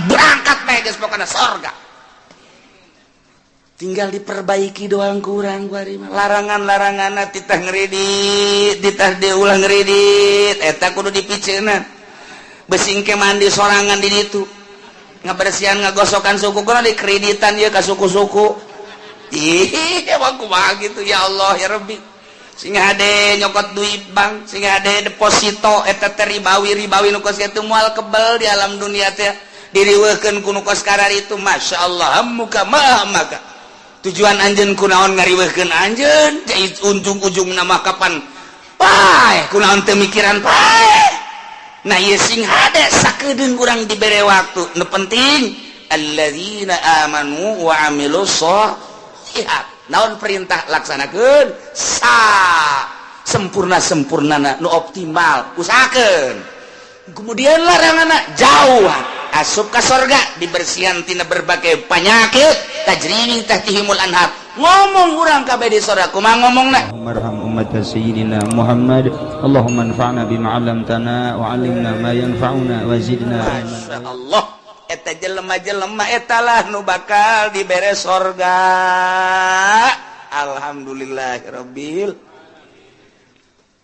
berangkat bae geus pokona sorga. Tinggal diperbaiki doang kurang bari mah. Larangan-laranganna titah ngridit, titah diulah ngridit, eta kudu dipiceuna. Besing ke mandi sorangan di ditu. Ngabersihan ngagosokan suku kuna dikreditan ieu ka suku-suku. Ih, emang kumaha gitu ya Allah ya Rabbi. Sing hade nyokot duit bank, sing hade deposito eta teh ribawi nu kos kitu moal kebel di alam dunia teh diriweukeun ku nu kos karar itu masyaallah muka maka. Tujuan anjeun kunaon ngariweuhkeun anjeun jadi ujung-ujungna mah kapan pae kunaon teu mikiran pae. Nah ieu sing hade sakedeung urang dibere waktu nu penting alladzina amanu wa amilus sholihat. Naon perintah laksanakeun sempurna-sempurnana nu optimal usahakeun. Kemudian laranganna jauhan asup ka sorga dibersihan tina berbagai penyakit tajri min tahtihimul anhar. Ngomong urang kabeh di sorga kumaha ngomongna marham ummat sayyidina Muhammad Allahumma anfa'na bima 'allamtana wa 'allimna ma yanfa'una wa zidna masyaallah. Eta jelema-jelema eta lah nu bakal dibere sorga. Alhamdulillahirabbil.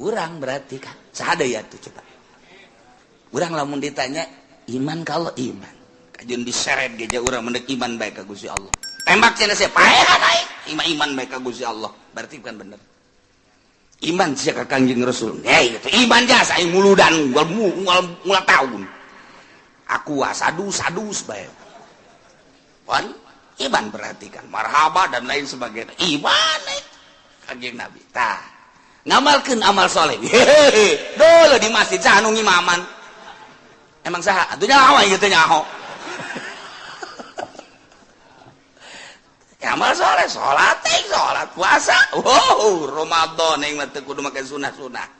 Urang berarti kan sadaya tuh coba. Urang lamun ditanya iman kalau iman. Kajeun diseret geja urang mendek iman bae ka Gusti Allah. Tembak cenah sia paehan aing iman bae ka Gusti Allah. Berarti kan bener. Iman sia ka Kangjeng Rasul. Itu iman jasa aing muludan mual tahun. Aku sadus bae. Wan iman berarti kan marhaba dan lain sebagainya. Iman Kanjeng Nabi. Tah. Ngamalkeun amal saleh. Dole di masjid sanu ngimaman. Emang saha? Atuh nyaho ieu teh nyaho. Amal saleh, salat puasa. Ramadan yang mah teu kudu make sunah-sunah.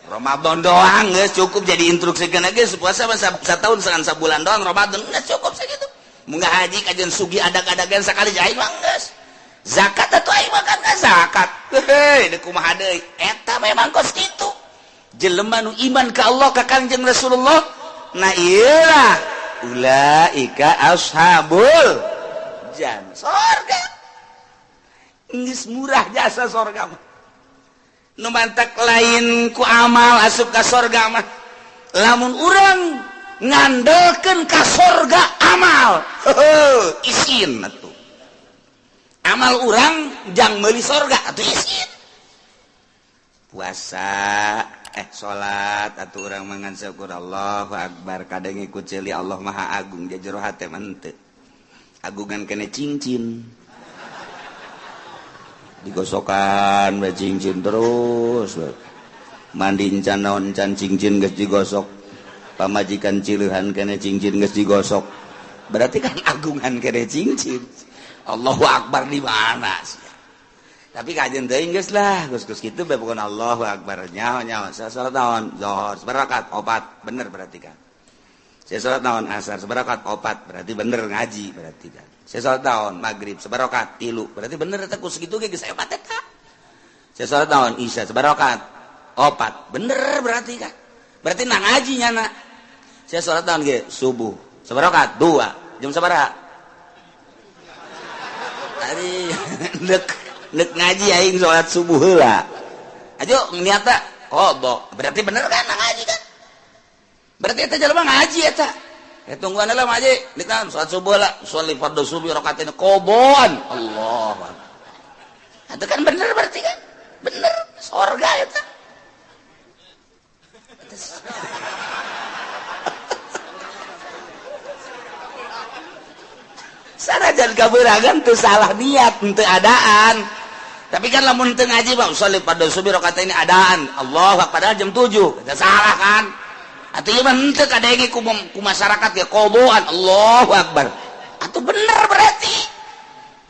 Ramadan doang geus cukup jadi instruksikeun geus puasa satahun segan sabulan doang Ramadan geus cukup sakitu. Mun haji kajeun sugi adag-adagan sakali aing mah geus. Zakat atuh aing mah kan zakat. Heuh, deuk kumaha deui? Eta memang kos kitu. Jelema nu iman ka Allah ka Kanjeng Rasulullah. Nah iyalah ulaika ashabul jannah. Surga. Geus murah jasa surga mah. Nu mantak lain ku amal asup ka sorga mah lamun urang ngandelkeun ka sorga amal isin atuh amal urang jang meuli sorga atuh isin puasa salat atuh urang mangan syukur Allahu akbar kadang ikut ceuli Allah Maha Agung jajero hate mah teu agungan kene cincin digosokan bae cincin terus mandi encan naon encan cincin geus digosok pamajikan cileuhan kene cincin geus digosok berarti kan agungan kene cincin Allahu akbar di mana sih tapi kajeun teuing geus lah geus kitu bae pokona Allahu akbar nyaho salat naon zuhur sabarakat 4 bener berarti kan salat naon asar sabarakat 4 berarti bener ngaji berarti kan salat naon magrib sabarakat 3 berarti bener eta ku segitu ge geus hebat eta salat naon isya sabarakat 4 bener berarti kan berarti na ngaji nyana salat naon ge subuh sabarakat 2 jam sabaraha ari neuk ngaji aing salat subuh heula ajo niatna qodho berarti bener kan na ngaji kan berarti eta jelema ngaji eta tungguan lah maji dikam salat subuh lah sholli fardhu subuh rakatain qobon Allah itu kan bener berarti kan bener surga eta sanajan kabeuragan teu salah niat teu adaan tapi kan lamun teu ngaji bang sholli fardhu subuh rakatain adaan Allah padahal jam 7 eta salah kan atuh ieu mah henteu kadenge ku masyarakat ya qoboan Allahu akbar atuh bener berarti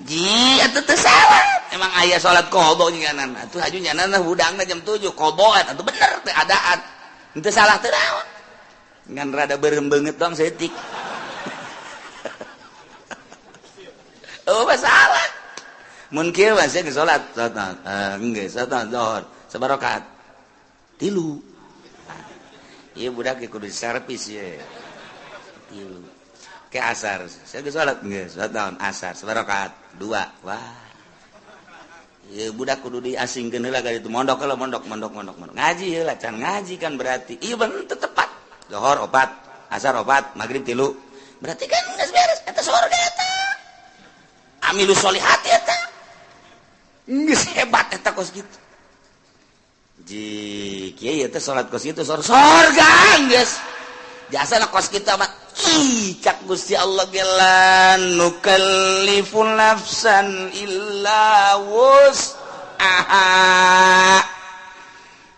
ji atuh teu salah emang aya salat qobo nginganan atuh haju nyanana hudangna jam 7 qoboan atuh bener teu adaan henteu salah teu naon ngan rada beureum beungeut doang seutik oh masalah mun kieu mah sia salat enggeus salat zuhur sabarakat 3 iya budak kudu diservis ya ke asar saya geus salat geus salat naon asar sabarakaat 2 wah ieu budak kudu diasingkeun heula ka ditu mondok heula mondok ngaji heula can ngaji kan berarti ieu bener tepat zuhur 4 asar 4 magrib 3 berarti kan geus beres eta surga eta amilus solihat eta geus hebat eta kos kitu ji kieu teh salat kos kitu surga geus jasana kos kita mah cak Gusti Allah gelan nukallifun nafsan illa wus'aha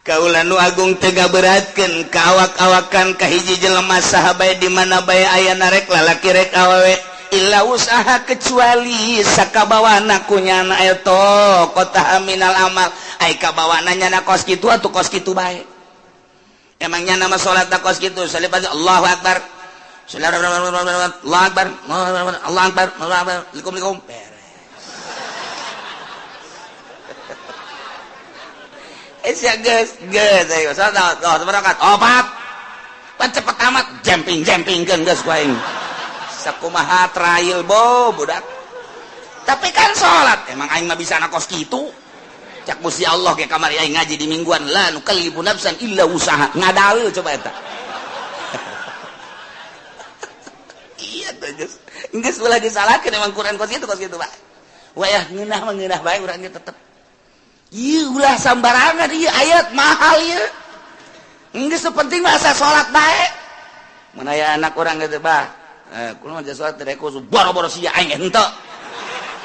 kaula nu agung tega beratkeun ka awak-awakan ka hiji jelema saha bae di mana bae ayana rek lalaki rek awewe illa wus'aha kecuali sakabawana kunyana eta qata minal amal ai kabawana nyana kos kitu atuh kos kitu bae emangnya nama sholat tak kos gitu salibati Allahu Akbar Allahu Akbar Allahu Akbar Assalamualaikum ya guys ayo salat berangkat 4 cepet amat jumping kan guys kuaing sakumaha trial budak tapi kan sholat emang aing mah bisa na kos kitu cak Gusti Allah ke kamar aing ngaji di mingguan la nukallifu nafsan illa usaha ngadalil coba eta iya teh geus ulah disalahkeun emang Quran kos kitu Pak wayah ngeunah bae urang ge tetep ieu ulah sambarangan ieu ayat mahal ieu geus penting mah asa salat bae mun aya anak urang ge teh bah kunaon mah salat teh ku boro-boro sia aing henteu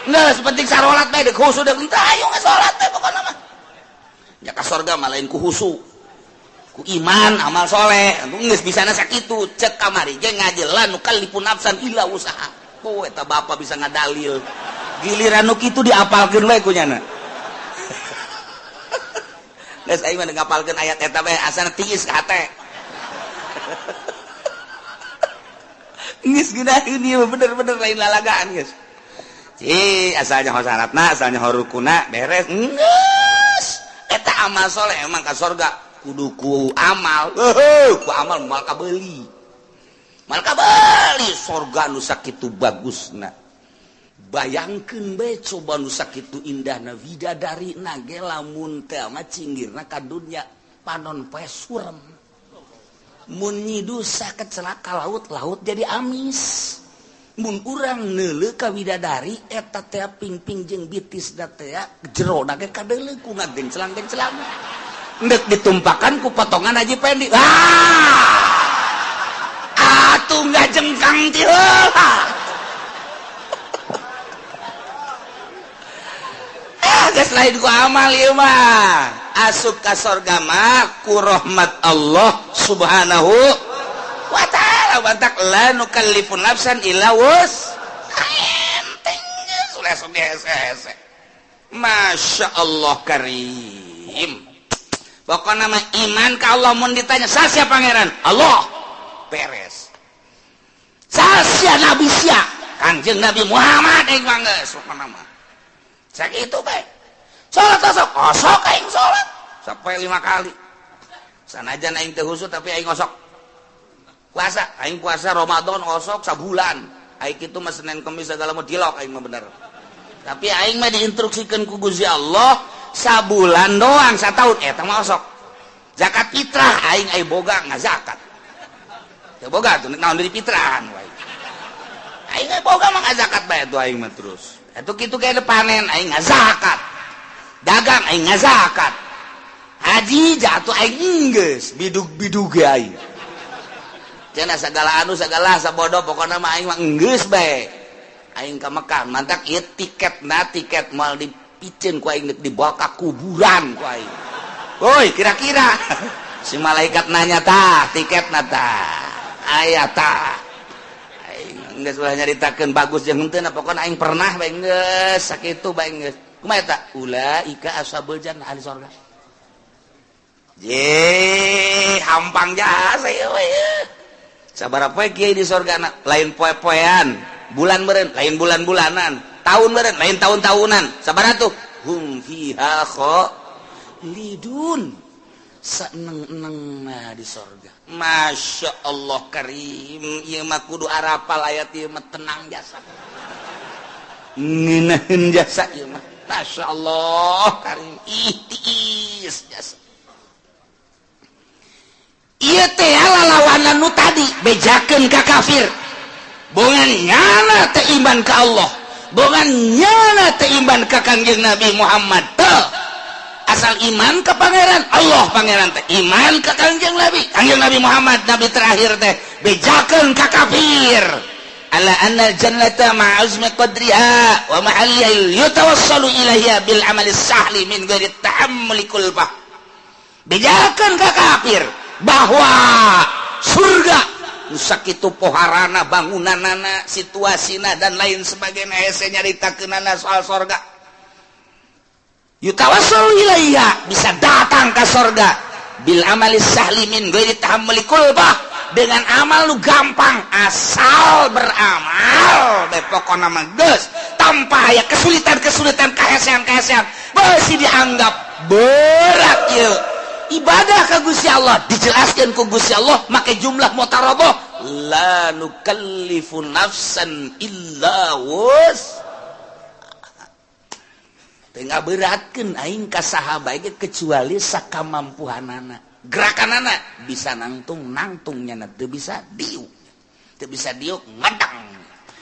nggak sepenting sarolat bae dek husu dek entah ayo nggak sholat teh pokoknya mah ya ka surga mah lain ku husu ku iman amal soleh nggak bisa nasa kitu cek kamari ge ngajelan nu kalipun nafsan illa usaha tuh eta bapak bisa ngadalil giliran nu kitu diapalkeun we ku nyana geus aing mah ngapalkeun ayat eta bae asana tiis ka hate geus geunaheun ieu bener-bener lain lalagaan geus asalnya syaratna asalnya rukuna beres geus eta amal soleh emang ka surga kudu ku amal ku amal mal kabeuli surga nu sakitu bagusna bayangkeun bae coba nu sakitu indahna widadarina ge lamun teh mah cinggirna ka dunya panon poe surem mun nyidu saket celaka laut jadi amis mun urang neuleuh ka widadari eta teh pingping jeung bitisna teh jero na ge kadeuleuh ku ngagenclang endek ditumpakan ku potongan Haji Pendi atuh ngajengkang ti heula geus lain ku amal ieu mah asup ka surga mah ku rahmat Allah subhanahu wa ta'ala bantak la nukallifun nafsan illa enteng sudah hese Masya Allah karim pokoknya nama iman ka Allah mun ditanya sasia pangeran Allah beres sasia nabi sia kanjeng Nabi Muhammad aing mangga subhanallah nama sakitu bae salat osok aing salat sampai 5 kali sanajan aing teh husu tapi aing osok puasa aing puasa Ramadan osok sabulan aing kitu mah Senin Kamis segala mah dilok aing mah bener tapi aing mah diinstruksikeun ku Gusti Allah sabulan doang satahun eta mah osok zakat fitrah aing boga ngazakat teu boga tuh naon dari fitrahan wae aing boga mah ngazakat bae tuh aing mah terus atuh kitu kayak panen aing ngazakat dagang aing ngazakat haji jatuh aing geus bidug-bidug aing cenah segala sabodoh pokoknya mah aing mah geus bae aing ka Mekah mantak ieu tiket moal dipicen ku aing dibawa ka kuburan ku aing woi kira-kira si malaikat nanya tah tiketna tah aya tah aing geus ulah nyaritakeun bagus jeung henteu pokona aing pernah bae geus sakitu bae geus kumaha eta ulaika ashabul jannah ahli surga je hampang jasa ieu we sabaraha poe kieu di surga lain poe-poean bulan meureun lain bulan-bulanan tahun meureun lain tahun-tahunan sabaraha tuh hum fiha khalidun seneng-eneng di sorga. Masya Allah karim, ieu mah kudu arapal ayat ieu mah tenang jasa. Ngeunaheun jasa ieu mah. Masya Allah karim, ihtiis jasa. Ieu teh lalawanan nu tadi bejakeun ka kafir. Bongan nyana teh iman ka Allah. Bongan nyana teh iman ka Kangjeng Nabi Muhammad. Teu asal iman ke pangeran Allah, pangeran teh iman ke Kangjeng Nabi Muhammad, nabi terakhir teh bejakeun ka kafir. Ala anna jannata ma'azmi qadriha wa mahallil yutawassalu ilaiha bil amali sahli min ghairi ta'ammuli kulbah. Bejakeun ka kafir bahwa surga sakitu poharana, bangunanana, situasina dan lain sebagainya hese nyaritakeunana soal surga. Yutawassalu ilaiha bisa datang ke surga bil amali sahli min ghairi tahammuli kulbah, dengan amal lu gampang asal beramal bae pokona mah geus tanpa aya kesulitan-kesulitan kahesean-kahesean beusi dianggap berat ieu ibadah ka Gusti Allah. Dijelaskeun ku Gusti Allah make jumlah mutarabah la nukallifu nafsan illa wus, tengah beratkeun aing ka saha bae kecuali sakamampuhanana. Gerakanana bisa nangtungnya teu bisa diuk, ngedang,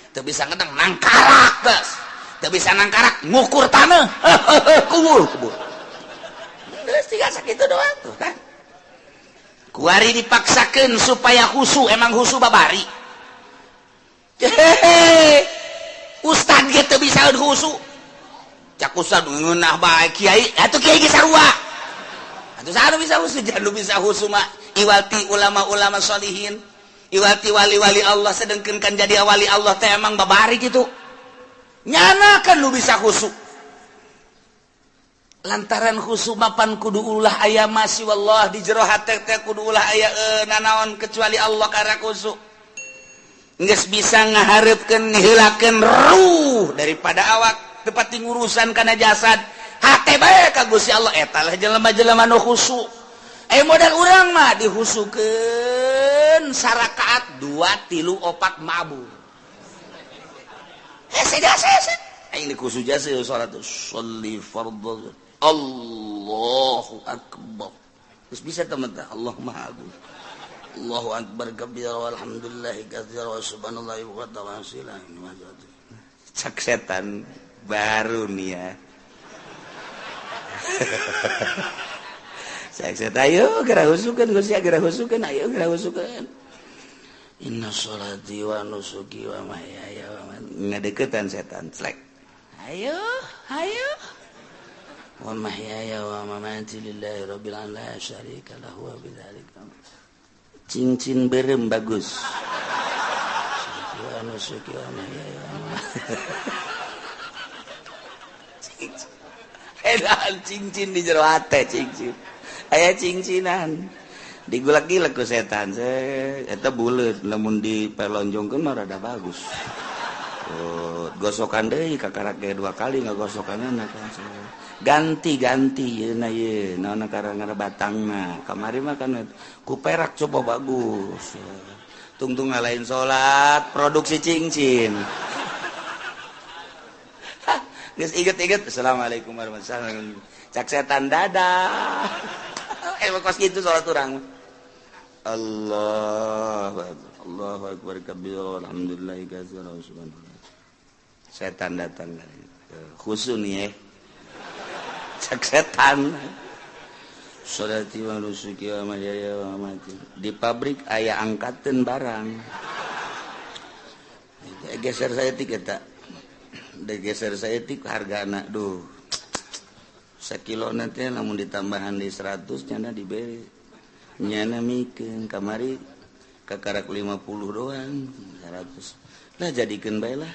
teu bisa ngedang nangkarak geus, teu bisa nangkarak ngukur taneuh kubur geus tiga sakitu doang tuh kan. Kuari dipaksakeun supaya husu, emang husu babari ustad ge teu bisa husu, cak ustad ngeunah bae kiai atuh kiai ge sarua. Anu bisa husu, jangan bisa husu mah iwati ulama-ulama sholihin, iwati wali-wali Allah, sedengkeun kan jadi wali Allah teh emang babari gitu. Nyana kan lu bisa husu. Lantaran husu mapan kudu ulah aya masih wallah di jero hate teh kudu ulah aya nanaon kecuali Allah karena husu. Geus bisa ngahareupeun niheulakeun ruh daripada awak tepat ngurusan kana jasad. Hate bae ka Gusti Allah eta lah jelema-jelema nu khusyuk. Modal urang mah dihusukeun sarakaat 2 3 4 mabur. Hese aing dikusu jasa salat sholli fardhu Allahu akbar. Terus bisa teman-teman Allah Maha Agung. Allahu akbar kabira walhamdulillahi katsira wa subhanallahi wa ta'ala. Cak setan baru nih ya. Saya ayo geura husukeun Gusti, geura husukeun, ayo geura husukeun. Inna sholati wa nusuki wa mahyaya wa mamati. Ngadeuketan setan slek. Ayo. Wa mahyaya wa mamati lillahi rabbil alamin la syarika lahu wa bidzalika. Cincin berem bagus. Wa nusuki wa mahyaya wa mamati. Edan cincin di jero hate cincin. Aya cincinan. Digulak-gilak ku setan. Eta buleut lamun dipelonjongkeun mah rada bagus. Gosokan deui kakarak ge 2 kali ngagosokanana kan. Ganti yeuna ye. Naonna karangana batangna. Kamari mah kan ku perak coba bagus. Tungtung ngalahin salat, produksi cincin. Geus inget-inget assalamualaikum warahmatullahi wabarakatuh. Cak setan dadah. Kos kitu salat urang. Allahu akbar kabira walhamdulillahi katsira wa subhanallah. Setan datang khusus nih cak setan. Sholati wa nusuki wa mahyaya wa mamati. Di pabrik aya angkateun barang. Geser saya tiket tak. Geser saya tik harga anak duh sekilo nanti namun ditambahan di 100 nyana diberi nyana mikeun kamari kakarak 50 doang 100 lah jadikeun bae lah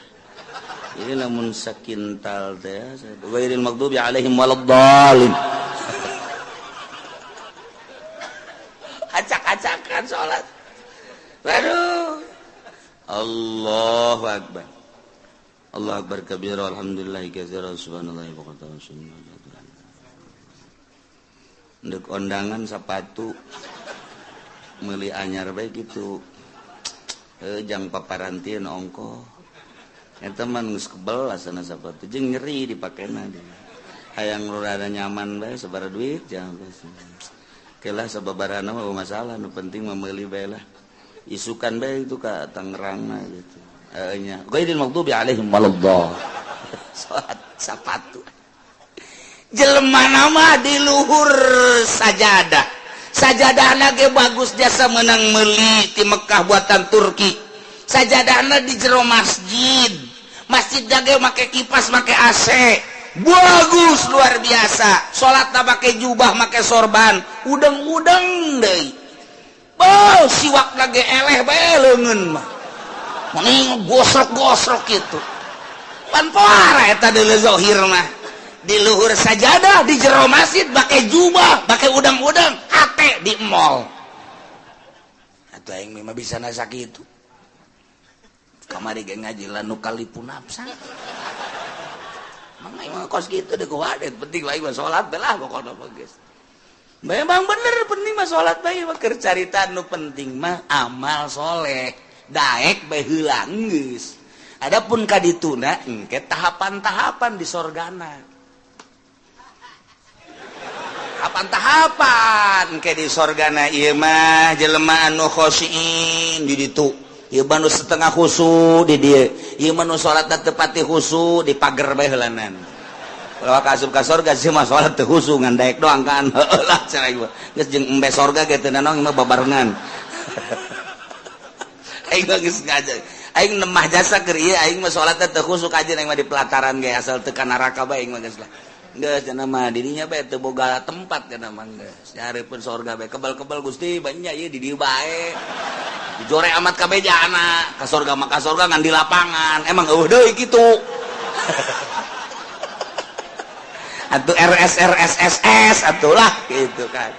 ini namun sakintal teh ghairil maghdubi alaihim waladdallin. Acak-acakan salat baru Allahu akbar. Allah akbar kabira alhamdulillahi katsira subhanallahi wa ta'ala. ndek ondangan sepatu meuli anyar bae gitu jang paparantieun ongko eta mah geus kebel asana sepatu jeung nyeri dipakena hayang rada nyaman bae sabaraha duit jang kelah sababarana mah masalah nu penting mah meuli bae lah isukan bae itu ka Tangerang gitu nya ghairil maghdubi alaihim waladdallin salat sepatu jelema nama di luhur sajadahna ge bagus jasa menang meuli ti Mekah buatan Turki sajadahna di jero masjid ge make kipas make AC bagus luar biasa salatna make jubah make sorban udeng-udeng deui siwakna ge eleh bae leungeun mah mending gosrok-gosrok kitu pan poara eta deuleu zahir mah di luhur sajadah di jero masjid pakai jubah pakai udang-udang hate di mall atuh aing mah bisa nasa kitu kamari ge ngaji lanu kalipu nafsa mang aing mah kos kitu deuk wadet penting wae mah salat belah pokona mah geus memang bener penting mah salat bae mah keur carita nu penting mah amal soleh daek bae heula geus adapun ka dituna engke tahapan-tahapan di sorgana tahapan ke di sorgana ieu mah jelema anu khosyin di ditu ieu mah nu setengah khusu di dieu ieu mah nu salatna teu pati khusu di pager bae heulanan kalau asup ka sorga sih mah salat teu khusu ngan daek doang kan heulah cenah ieu geus jeung embe sorga ge teu nanong mah babarengan aing mah geus ngaja aing nemah jasa keur ieu aing mah salatna teu khusu kajen aing mah di pelataran ge asal teu ka neraka bae aing mah geus lah geus cenah mah dirinya bae teu boga tempat cenah mah geus nyareupkeun sorga bae kebal-kebal Gusti banyak ieu di dieu bae dijore amat kabejana ka sorga mah ka sorga ngan di lapangan emang eueuh deui kitu atuh RSRSSS atulah gitu kan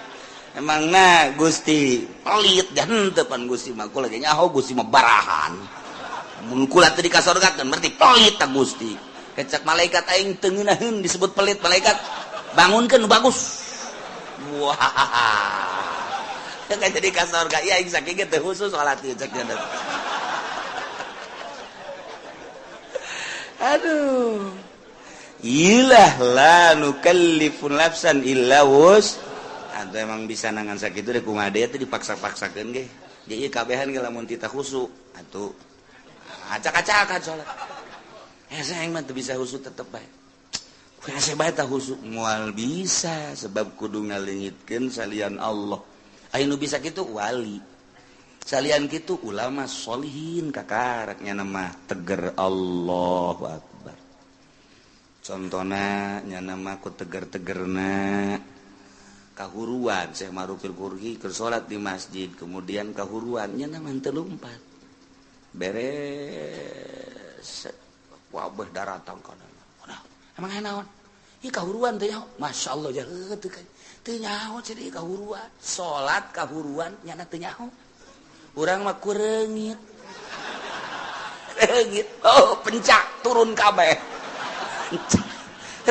emang nah Gusti pelit dan teu pan Gusti mah kula ge nyaho Gusti mah barahan mun kula teu di ka sorga kan berarti pelit ta Gusti kecak malaikat aing teu ngeunaheun disebut pelit malaikat bangunkeun bagus wah ka jadi ka sorga ieu aing saking ge teu khusus salat ieu cek cenah aduh ilah la nukallifu nafsan illa wus atuh emang bisa nangan sakitu deh kumaha deui teh dipaksa-paksakeun ge jadi kabehan ge lamun tita khusu atuh acak-acakan salat saya mah teu bisa husu tetep bae. Kuasa bae tah husu moal bisa sebab kudu ngaleungitkeun salian Allah. Aya nu bisa kitu wali. Salian kitu ulama sholihin kakarek nya mah teger Allahu Akbar. Contona nya mah ku teger-tegerna kahuruan Syekh Ma'rufil Qur'i keur salat di masjid kemudian kahuruan nya mah teu lumpat. Beres wabah daratang kana. Emang naon? Ieu kahuruan teh nyaho. Masyaallah jaheut teu kan. Teu nyaho cenah ieu kahuruan. Salat kahuruan nyana teu nyaho. Urang mah kureungit. Reungit. Oh, pencak turun kabeh.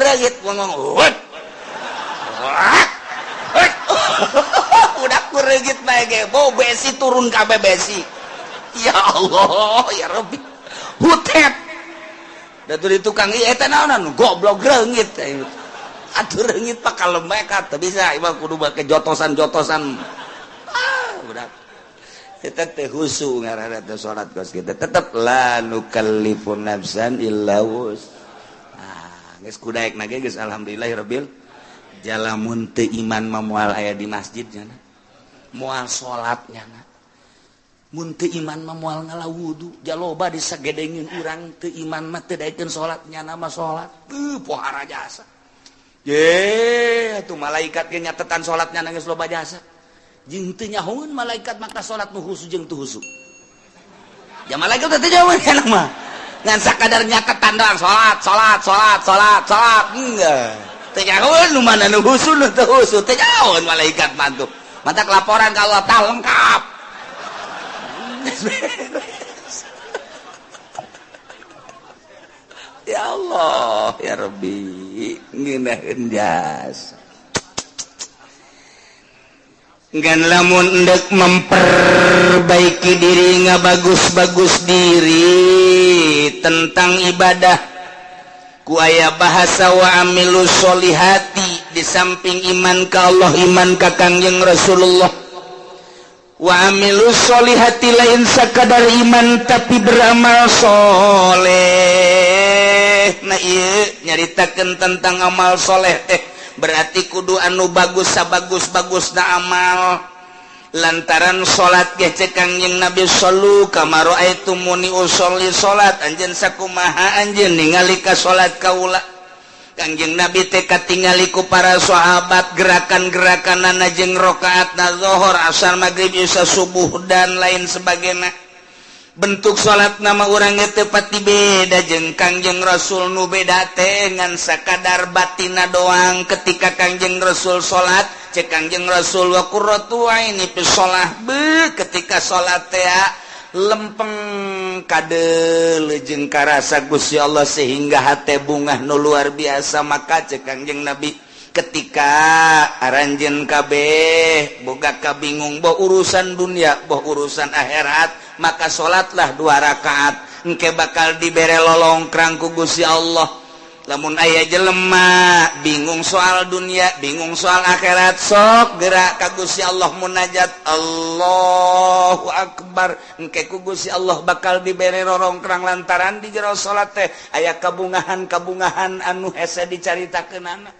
Reungit ngomong. Udah kureungit bae ge. Bau besi turun kabeh besi. Ya Allah, ya Rabbi. Hutet. Datu di tukang ieu eta naonan goblok reungit atuh reungit pak kalembek teu bisa ieu kudu make jotosan-jotosan budak eta teh husu ngaranna teh salat kos kitu tetep la nukallifu nafsan illa wus geus kudaekna ge geus alhamdulillahirabbil jalamun teu iman mah moal aya di masjid nya moal salat nya mun teu iman mah moal ngalawudu jaloba disagedengeun urang teu iman mah teu daekeun salat nya nama salat pohara jasa ye atuh malaikat ge nyatetan salatnya geus loba jasa jeung teu nyahoeun malaikat maka salat nu husu jeung teu husu ya malaikat teh nyahoeun cenah mah ngan sakadar nyatetan doang salat enggak teu nyahoeun nu mana nu husu nu teu husu teu nyahoeun malaikat mah tuh mata laporan ka Allah tah lengkap ya Allah ya Rabbi ngeunaheun jasa ngan lamun endek memperbaiki diri ngabagus-bagus diri tentang ibadah ku aya bahasa wa amilus solihati di samping iman ka Allah iman ka Kangjeng Rasulullah wa amilus solihati lain sakadar iman tapi beramal soleh. Nah iya nyaritakeun tentang amal soleh berarti kudu anu bagus sabagus-bagus na amal lantaran salat ge cek Kangjeng Nabi sallu kama raaitumuni usolli salat anjeun sakumaha anjeun ningali ka salat kaula. Kangjeng Nabi teh katingali ku para sahabat gerakan-gerakanana jeung rakaatna zuhur asar maghrib isya subuh dan lain sebagainya. Bentuk salat nama urang teh pati beda jeung Kangjeng Rasul nu beda teh ngan sakadar batina doang ketika Kangjeng Rasul salat cek Kangjeng Rasul wa qurratu aini fi shalah be ketika salat teh lempeng kadel jeung karasa Gusti Allah sehingga hate bungah nu luar biasa. Maka cek Kangjeng Nabi ketika aranjeun kabeh boga kabingung boh urusan dunia boh urusan akhirat maka salatlah 2 rakaat engke bakal dibere lolongkrang ku Gusti Allah. Lamun aya jelema bingung soal dunia bingung soal akhirat sok gerak ka Gusti Allah munajat Allahu Akbar engke ku Gusti Allah bakal dibere lolongkrang lantaran di jero salat teh aya kabungahan-kabungahan anu hese dicaritakeunana.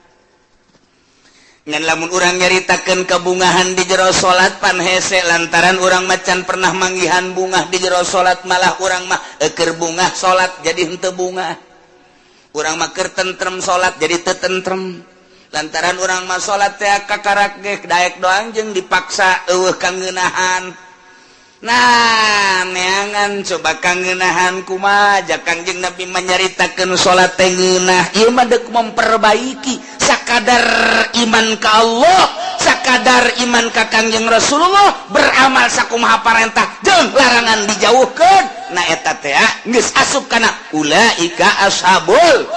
Ngan lamun urang nyaritakeun kabungahan di jero salat pan hese lantaran urang macan pernah manggihan bungah di jero salat malah urang mah keur bungah salat jadi henteu bungah. Urang mah keur tentrem salat jadi teu tentrem. Lantaran urang mah salat teh kakarak ge daek doang jeung dipaksa eueuh kangeunahan. Nah, neangan coba kangeunahan kumaha jak Kangjeng Nabi menyaritakeun salat teh ngeunah. Ieu mah deuk memperbaiki sakadar iman ka Allah, sakadar iman ka Kangjeng Rasulullah, beramal sakumaha parentah jeung larangan dijauhkeun. Nah eta teh geus asup kana ulaika ashabul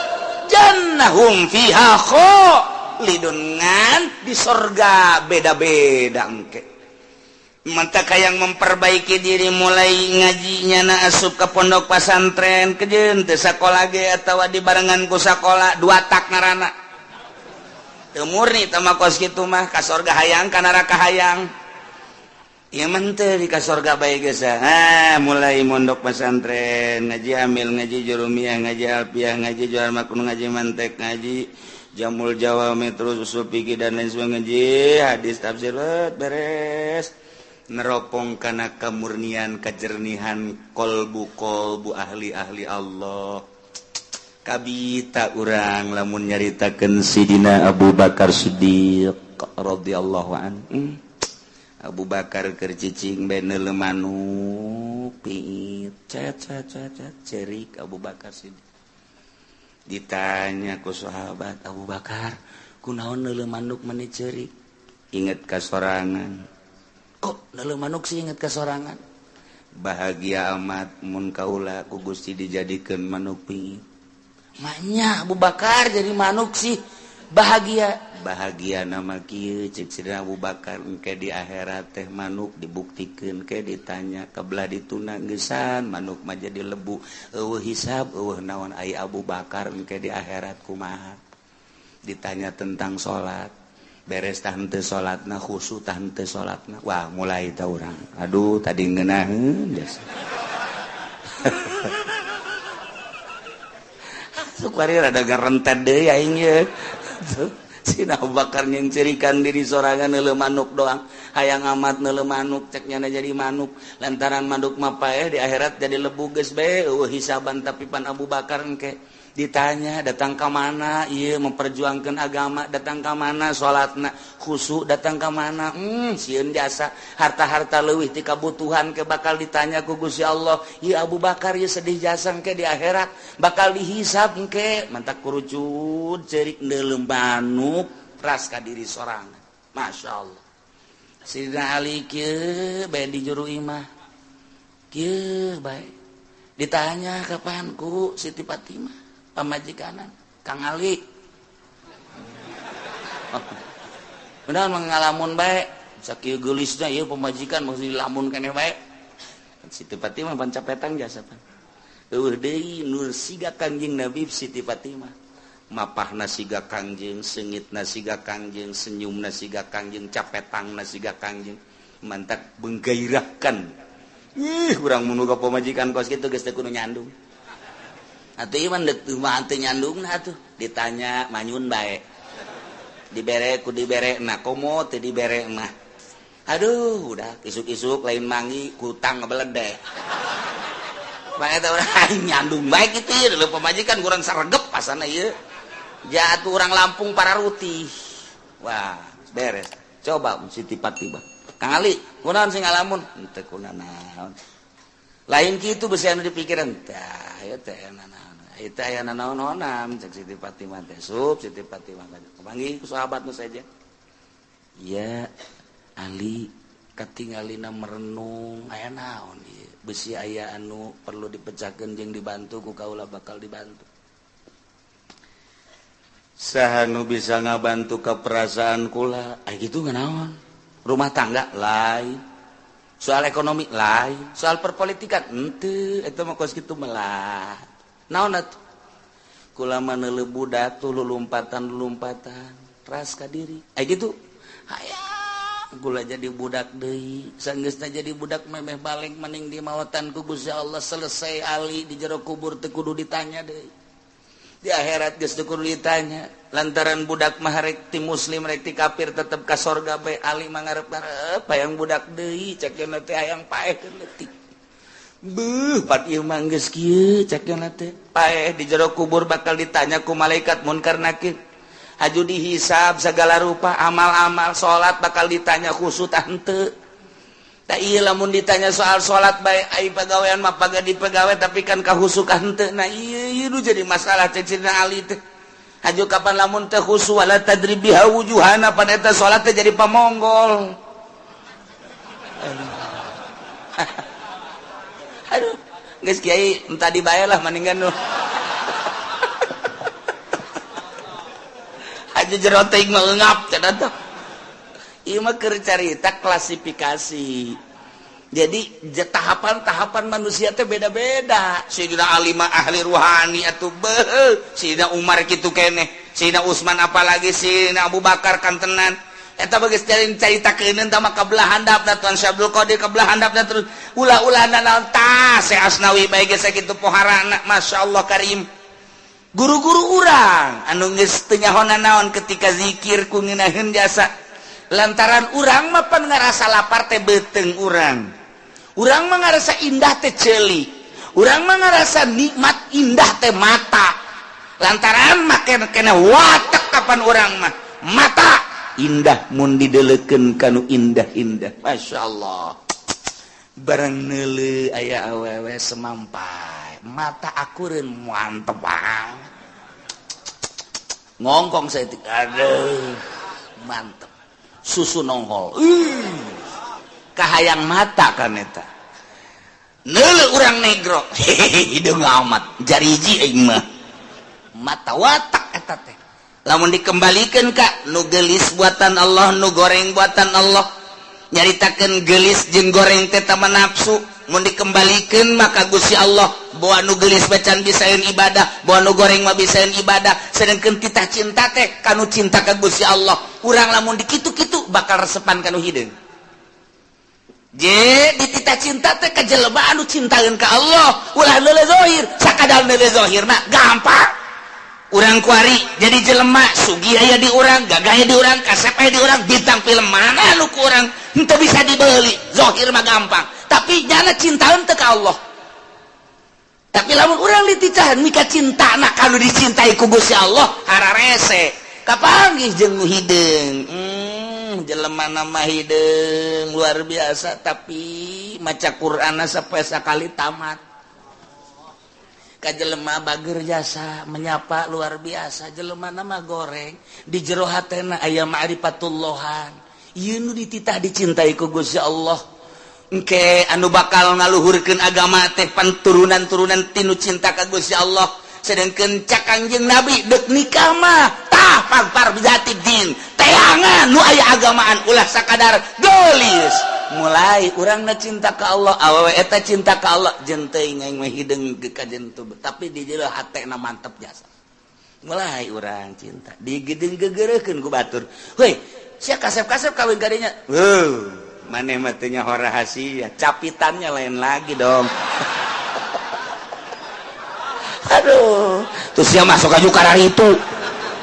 jannah hum fiha khalidun ngan di surga beda-beda engke. Mantap yang memperbaiki diri mulai ngajinya na asup ke pondok pesantren kejeun teu sakola ge atawa dibarengan ku sakola 2 tak ngaranna. Teu murni teh mah kos kitu mah ka surga hayang ka neraka hayang. Ieu mah teu di ka surga bae geus. Mulai mondok pesantren ngaji amil ngaji jurumiyah ngaji alfiyah ngaji jual makun ngaji mantek ngaji jamul jawami terus usul fikih dan lain sebagainya ngaji hadis tafsir beres. Neropong kana kemurnian kejernihan kolbu ahli-ahli Allah. Kabita urang lamun nyaritakeun Sidina Abu Bakar Siddiq radhiyallahu anhu. Abu Bakar keur cicing bae neuleuh manuk piit cet cerik Abu Bakar Siddiq. Ditanya ku sahabat Abu Bakar, kunaon neuleuh manuk mani cerik? Inget ka sorangan. Kok neuleuh manuk sih inget kasorangan? Bahagia amat mun kaula ku Gusti dijadikeun manuk piit. Manya Abu Bakar jadi manuk sih bahagia. Bahagia nama kieu cek Sidina Abu Bakar engke di akhirat teh manuk dibuktikeun ke ditanya kabelah dituna geusan manuk mah jadi lebu. Eueuh hisab eueuh naon ai Abu Bakar engke di akhirat kumaha? Ditanya tentang salat. Beres tah henteu salatna khusu tah henteu salatna wah mulai tah urang aduh tadi ngeunaheun biasa sukari rada garentet deui aing ye Sidina Abu Bakar yang cerikan diri sorangan neuleuh manuk doang hayang amat neuleuh manuk cek nyana jadi manuk lantaran manuk mah paeh di akhirat jadi lebu geus bae eueuh hisaban tapi pan Abu Bakar engke ditanya datang ke mana iya memperjuangkan agama datang ke mana salatna khusyuk datang ke mana sieun jasa harta-harta leuwih ti kabutuhan ke bakal ditanya ku Gusti Allah ieu Abu Bakar ieu sedih jasa engke di akhirat bakal dihisab engke mantak kurucut cerik neuleuh manuk ras ka diri sorangan masyaallah. Sidina Ali kieu bae di juru imah kieu bae ditanya kapan ku Siti Fatimah pamajikanan Kang Ali. Benar mengalamun baik sakieu geulisna ieu pemajikan maksud lamun keneh bae Siti Fatimah pan capetang jasa pan eueuh deui nur siga Kangjeng Nabi Siti Fatimah mapahna siga Kangjeng seungitna siga Kangjeng senyumna siga Kangjeng capetangna siga Kangjeng mantak menggairahkan urang mun ka pemajikan kos kitu geus teu kudu nyandung atuh ieu mah deuk mah teu nyandungna atuh ditanya manyun bae dibere ku diberekna komo teu diberekna aduh udah isuk-isuk lain mangi hutang ngebeledek bae eta urang nyandung bae kitu ieu leuh pamajikan kurang saregep pasana ieu jatuh urang Lampung Pararuti wah beres coba Siti Fatimah Kang Ali kunaon sing ngalamun teu kunaon lain kitu besi anu dipikiran tah ieu teh itu aya naon-naonan cek Siti Fatimah teh Siti Fatimah kepanggih ku sahabatna saja ya Ali katingalina merenung aya naon ieu besi aya anu perlu dipecahkeun jeung dibantu ku kaula bakal dibantu saha nu bisa ngabantu ka perasaan kula kitu nganaon rumah tangga lain soal ekonomi lain soal perpolitikan henteu eta mah kos kitu melah naon atuh kula mah neuleuh budak tuh lulumpatan ras ka diri kitu hayang kula jadi budak deui saenggeusna jadi budak memeh balik mending di maotan ku Gusti Allah selesai Ali di jero kubur teu kudu ditanya deui di akhirat geus teu kudu ditanya lantaran budak mah rek ti muslim rek ti kafir tetep ka sorga bae Ali mah ngarep-ngarep hayang budak deui cek cenah teh hayang paehkeun leutik beuh pat ieu mah geus kieu cek cenah teh paeh di jero kubur bakal ditanya ku malaikat munkar nakir aju dihisab segala rupa amal-amal salat bakal ditanya khusus tah henteu tah ieu lamun ditanya soal salat bae ai pagawean mah pagadi pagawe tapi kan kahusuk henteu nah ieu nu jadi masalah cek cenah Ali teh aju kapan lamun teh khusu wala tadribiha wujuhana pada eta salat teh jadi pamonggol aduh geus kiai entah dibae lah maninggan nu aju jero teuing mah eungap cenah teh ieu mah keur carita klasifikasi jadi tahapan-tahapan manusia teh beda-beda. Sayyidina Ali mah ahli ruhani atuh beuh. Sayyidina Umar kitu keneh. Sayyidina Utsman apalagi Sayyidina Abu Bakar kantenan. Eta bageus caritakeun tah mah kabelah handapna Tuan Syekh Abdul Qadir kabelah handapna terus ulah-ulahna naon tah Syekh Asnawi bae geus sakitu poharana masyaallah karim. Guru-guru urang anu geus teu nyahonna naon ketika zikir ku ngeunaheun jasa. Lantaran urang mah pan ngarasa lapar teh beuteung urang. Urang mah ngarasa indah teh ceuli. Urang mah ngarasa nikmat indah teh mata. Lantaran make kena watak kapan urang mah mata indah mun dideleukeun kanu indah-indah. Masyaallah. Barang neuleuh aya awewe semampai, mata akureun mantep banget. Ngongkong saeutik aduh mantep. Susu nongol. Kahayang mata kan eta neuleuh urang negro hidung amat jariji aing mah mata watak eta teh lamun dikembalikeun ka nu geulis buatan Allah nu goreng buatan Allah nyaritakeun geulis jeung goreng teh tama nafsu mun dikembalikeun maka Gusti Allah boa nu geulis bacan bisaeun ibadah boa nu goreng mah bisaeun ibadah sedengkeun titah cinta teh kanu cinta ka Gusti Allah urang lamun dikitu-kitu bakal resepan kanu hideung je dititah cinta teh ka jelema anu cintaeun ka Allah ulah leuleuh zahir sakadar leuleuh zahirna gampang urang kuari jadi jelema sugih aya di urang gagah aya di urang kasep aya di urang bintang film mana anu ku urang henteu bisa dibeuli zahir mah gampang tapi nyana cintaeun teh ka Allah tapi lamun urang dititah mika cintana kanu dicintai ku Gusti Allah hararese kapanggih jeung nu hideung jelema nama hideung luar biasa tapi maca Qur'ana sapoe sakali tamat ka jelema bager jasa menyapa luar biasa jelema nama goreng di jero hatena aya ma'rifatullohan ieu nu dititah dicintai ku Gusti Allah engke anu bakal ngaluhurkeun agama teh panturunan-turunan tinu cinta ka Gusti Allah sedangkeun cak Kangjeng Nabi deuk nikah mah tah pagpar bijati din teangan nu aya agamaan ulah sakadar gelis mulai urangna cinta ka Allah awewe eta cinta ka Allah jeung teuing aing mah hideung ke kajen teu tapi di jero hatena mantep jasa mulai urang cinta digedeung gegeureukeun ku batur heuy sia kasep-kasep kawin ka dinya maneh mah teu nyaho rahasia capitannya lain lagi dong aduh terus sia masuk aju ka itu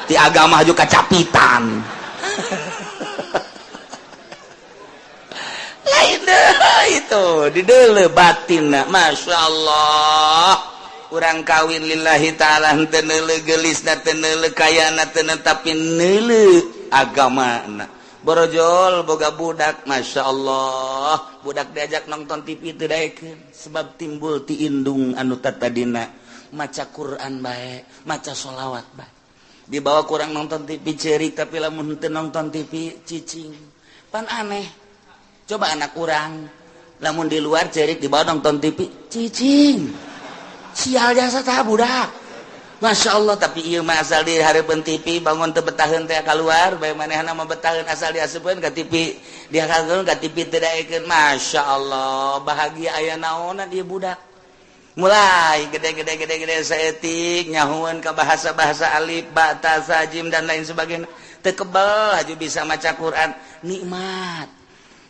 di agama aju ka capitan lain itu di deuleu batinna Masya Allah urang kawin lillahi ta'ala teu neuleu gelisna teu neuleu kayana teu tapi neuleu agamana borojol boga budak Masya Allah budak diajak nonton TV teu daekeun sebab timbul ti indung anu tatadina maca Quran bae maca sholawat bae dibawa kurang nonton TV cerik tapi lamun teu nonton TV cicing pan aneh coba anak kurang lamun di luar cerik dibawa nonton TV cicing sial jasa tah budak Masya Allah tapi ieu mah asal di hareupeun TV bangun teu betaheun teh keluar bae manehna mah betaheun asal diasupkeun ka TV dia kageun ka TV teu daekeun Masya Allah bahagia aya naonna dia budak mulai gede saeutik nyahueun ka bahasa-bahasa alif ba ta sa jim dan lain sebagainya teu kebal haju bisa maca Quran nikmat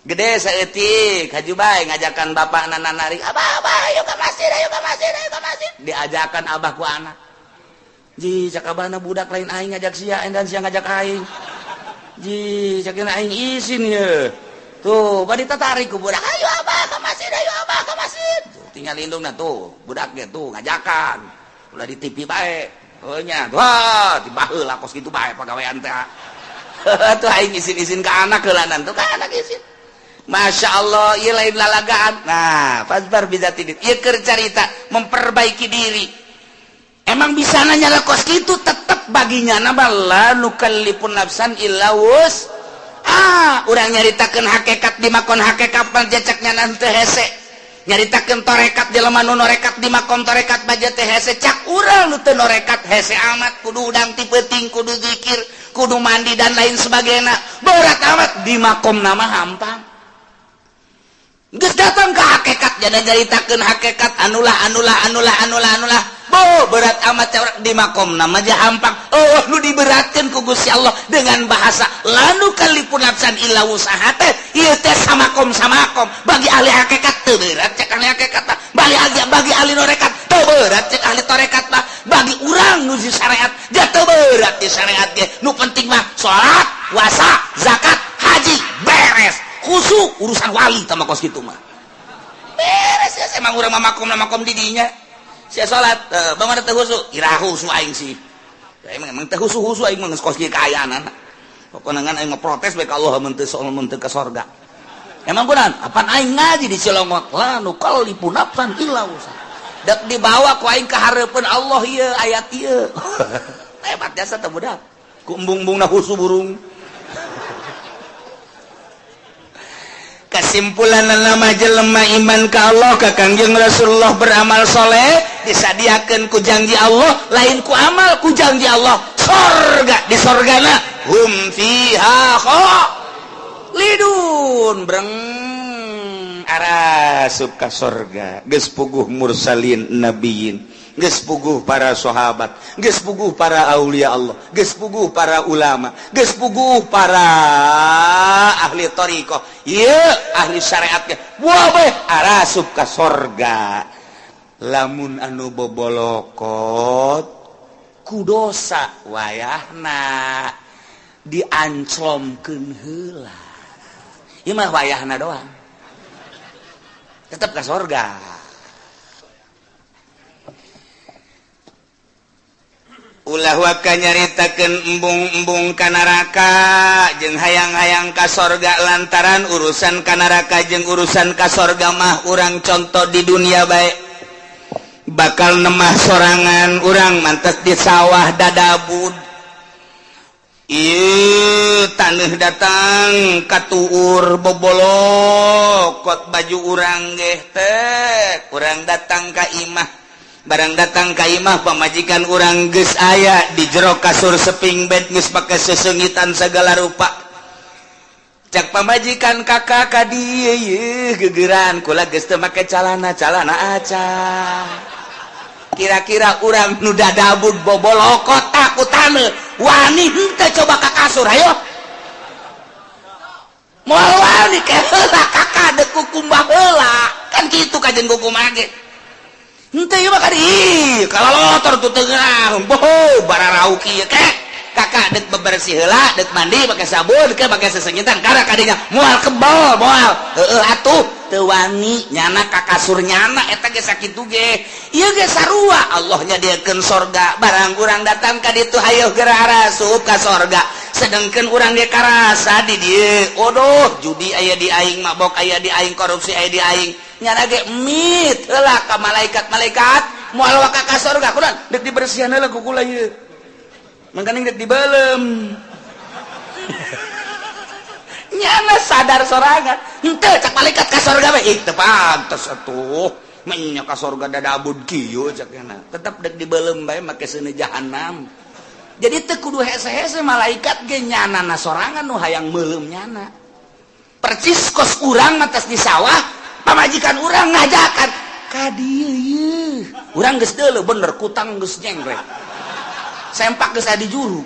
gede saeutik haju bae ngajakan bapak nanari abah ayo ka masjid diajakan abah ku anak ji cakabana budak lain aing ngajak sia dan sia ngajak aing ji cakeun aing izin ye tuh bari tertarik ku budak ayo abah ka masjid tuh, tinggal lindungna tuh budak ge tuh ngajakan ulah di TV bae heunya wah tiba heula kos kitu bae pagawean teh tuh aing izin ka anak heulanan tuh ka anak izin Masya Allah ieu lain lalagaan nah fasbar bidzatidin ieu keur carita memperbaiki diri emang bisa nanya kos kitu tetep baginya nambah la nukallifun nafsan illa wus urang nyaritakeun hakikat di makon hakikat panjacaknya nanti hese nyaritakeun torekat jelema nu norekat di makom torekat baja teh hese cak urang nu teu norekat hese amat kudu udang ti peuting kudu zikir kudu mandi dan lain sebagainya berat amat di makom nama hampang geus datang ke hakikat jadi nyaritakeun hakikat anulah berat amat cawrak di makom nama aja hampang nu diberatkeun ku Gusti Allah dengan bahasa lanu kalipun nafsan illa wusaha teh ieu teh samakom bagi ahli hakikat teu berat cek ahli hakikat bagi ahli norekat teu berat cek ahli torekat mah bagi urang nu di syariat ja teu berat di syariat ge nu penting mah salat puasa zakat haji beres khusyuk urusan wali sama kos kitu mah beres ya emang urang mah makom di dinya sia salat bagaimana teh khusyuk ira khusyuk aing sih emang teh khusyuk aing mah kos kieu kaayaan pokona ngan aing mah protes bae ka Allah mun teu ka sorga emang kunaon apan aing ngaji di Cilongot la nu kallipu nafsan illa wusa dak dibawa ku aing ka hareupeun Allah ieu ayat ieu hebat jasa teh budak ku embung-embungna khusyuk burung kesimpulan nama jelema iman ka Allah ka Kangjeng Rasulullah beramal soleh disadiakeun ku janji Allah lain ku amal ku janji Allah sorga di sorgana hum fiha khalidun breng arasup ka sorga geus puguh mursalin nabiyin geus puguh para sahabat geus puguh para aulia Allah geus puguh para ulama geus puguh para ahli thariqah ieu ahli syariat ge buah arasup ka sorga lamun anu bobolokot ku dosa wayahna dianclomkeun heula ieu mah wayahna doang tetep ka sorga ulah waka nyaritakeun embung-embung ka neraka jeung hayang-hayang ka sorga lantaran urusan ka neraka jeung urusan ka sorga mah urang contoh di dunia bae bakal nemah sorangan urang mantes di sawah dadabud ieu taneuh datang katuur bobolokot baju urang ge teh urang datang ka imah barang datang ka imah pamajikan urang geus aya di jero kasur seping bed geus make sesengitan segala rupa cak pamajikan kakak ka dieu yeuh gegeran kula geus teu make calana aca kira-kira urang nu dadabud bobolokot takutane wani henteu coba ka kasur ayo moal wani ke heula kakak deuk kukumbah heula kan kitu kajen kukumbah ge henteu ieu mah kadi kalalotor tu teu geurang boh bararau kieu ke kakak deuk bebersih heula deuk mandi pake sabun ke pake sesengitan karena kadinya moal kebal moal heueuh atuh teu wani nyana ka kasur nyana eta ge sakitu ge ieu ge sarua Allah nyadiakeun sorga barang urang datang ka ditu hayu geura harasup ka sorga sedengkeun urang ge karasa di dieu odoh judi aya di aing mabok aya di aing korupsi aya di aing nyana ge mit heula ka malaikat moal waka ka sorga kunaon deuk dibersihan heula ku kula ieu mangkaning deuk dibeulem nyana sadar sorangan henteu cak malaikat ka sorga we teu pantes atuh nya ka sorga dadabud kieu cak nya tetep deuk dibeulem bae make seuneu jahanam jadi teu kudu hese-hese malaikat ge nyanana sorangan nu hayang meulem nyana percis kos urang matas di sawah pamajikan urang ngajakan ka dieu yeuh urang geus deuleu bener kutang geus jengrek sempak geus adi juru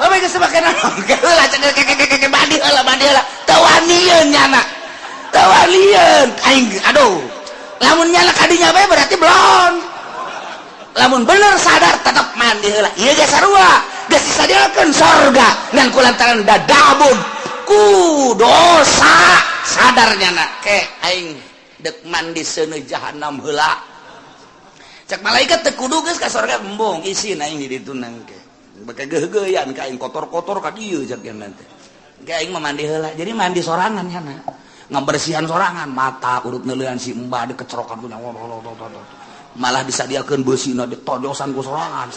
bae geus make naon heula cek badi heula teu wanieun nyana teu wanieun aing aduh lamun nyana kadinya bae berarti belum lamun bener sadar tetep mandi heula ieu ge sarua geus disadiakeun sorga ngan kulantaran dadabun ku dosa sadar nyana ke aing deuk mandi seuneu jahanam heula cek malaikat teu kudu geus ka sorga embong isin aing di ditu nangke bake geuh-geuyan ka aing kotor-kotor ka dieu cek nanti ke aing mah mandi heula jadi mandi sorangan nyana ngabersihan sorangan mata urut neulean si embah dikecrokan punya malah disadiakeun beusina ditojosan ku sorangan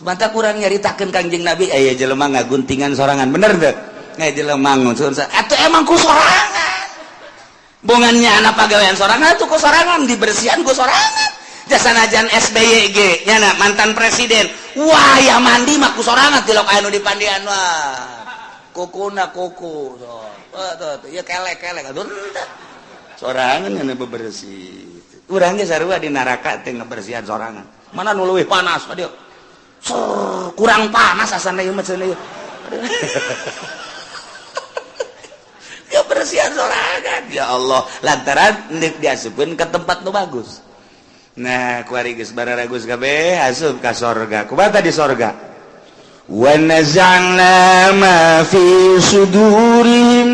mantap kurang nyaritakeun Kangjeng Nabi aya jelema ngaguntingan sorangan bener teu aya jelema ngurun atuh emang ku sorangan bongannya anak pagawean sorangan atuh ku sorangan dibersihan ku sorangan jasanajan SBY ge nyana mantan presiden wah ya mandi mah ku sorangan tilok anu dipandian wah kukuna kuku tuh ya kelek aduh sorangan anu bebersih urang ge sarua di neraka teh ngabersihan sorangan mana nu leuwih panas ka dieu kurang panas asana ieu mah cenah ya bersihan sorangan ya Allah lantaran neuk diasupkeun ke tempat nu bagus. Nah, kuari geus bararagus kabeh asup ka sorga. Kumaha di sorga? Wa naz'na ma fi sudurihim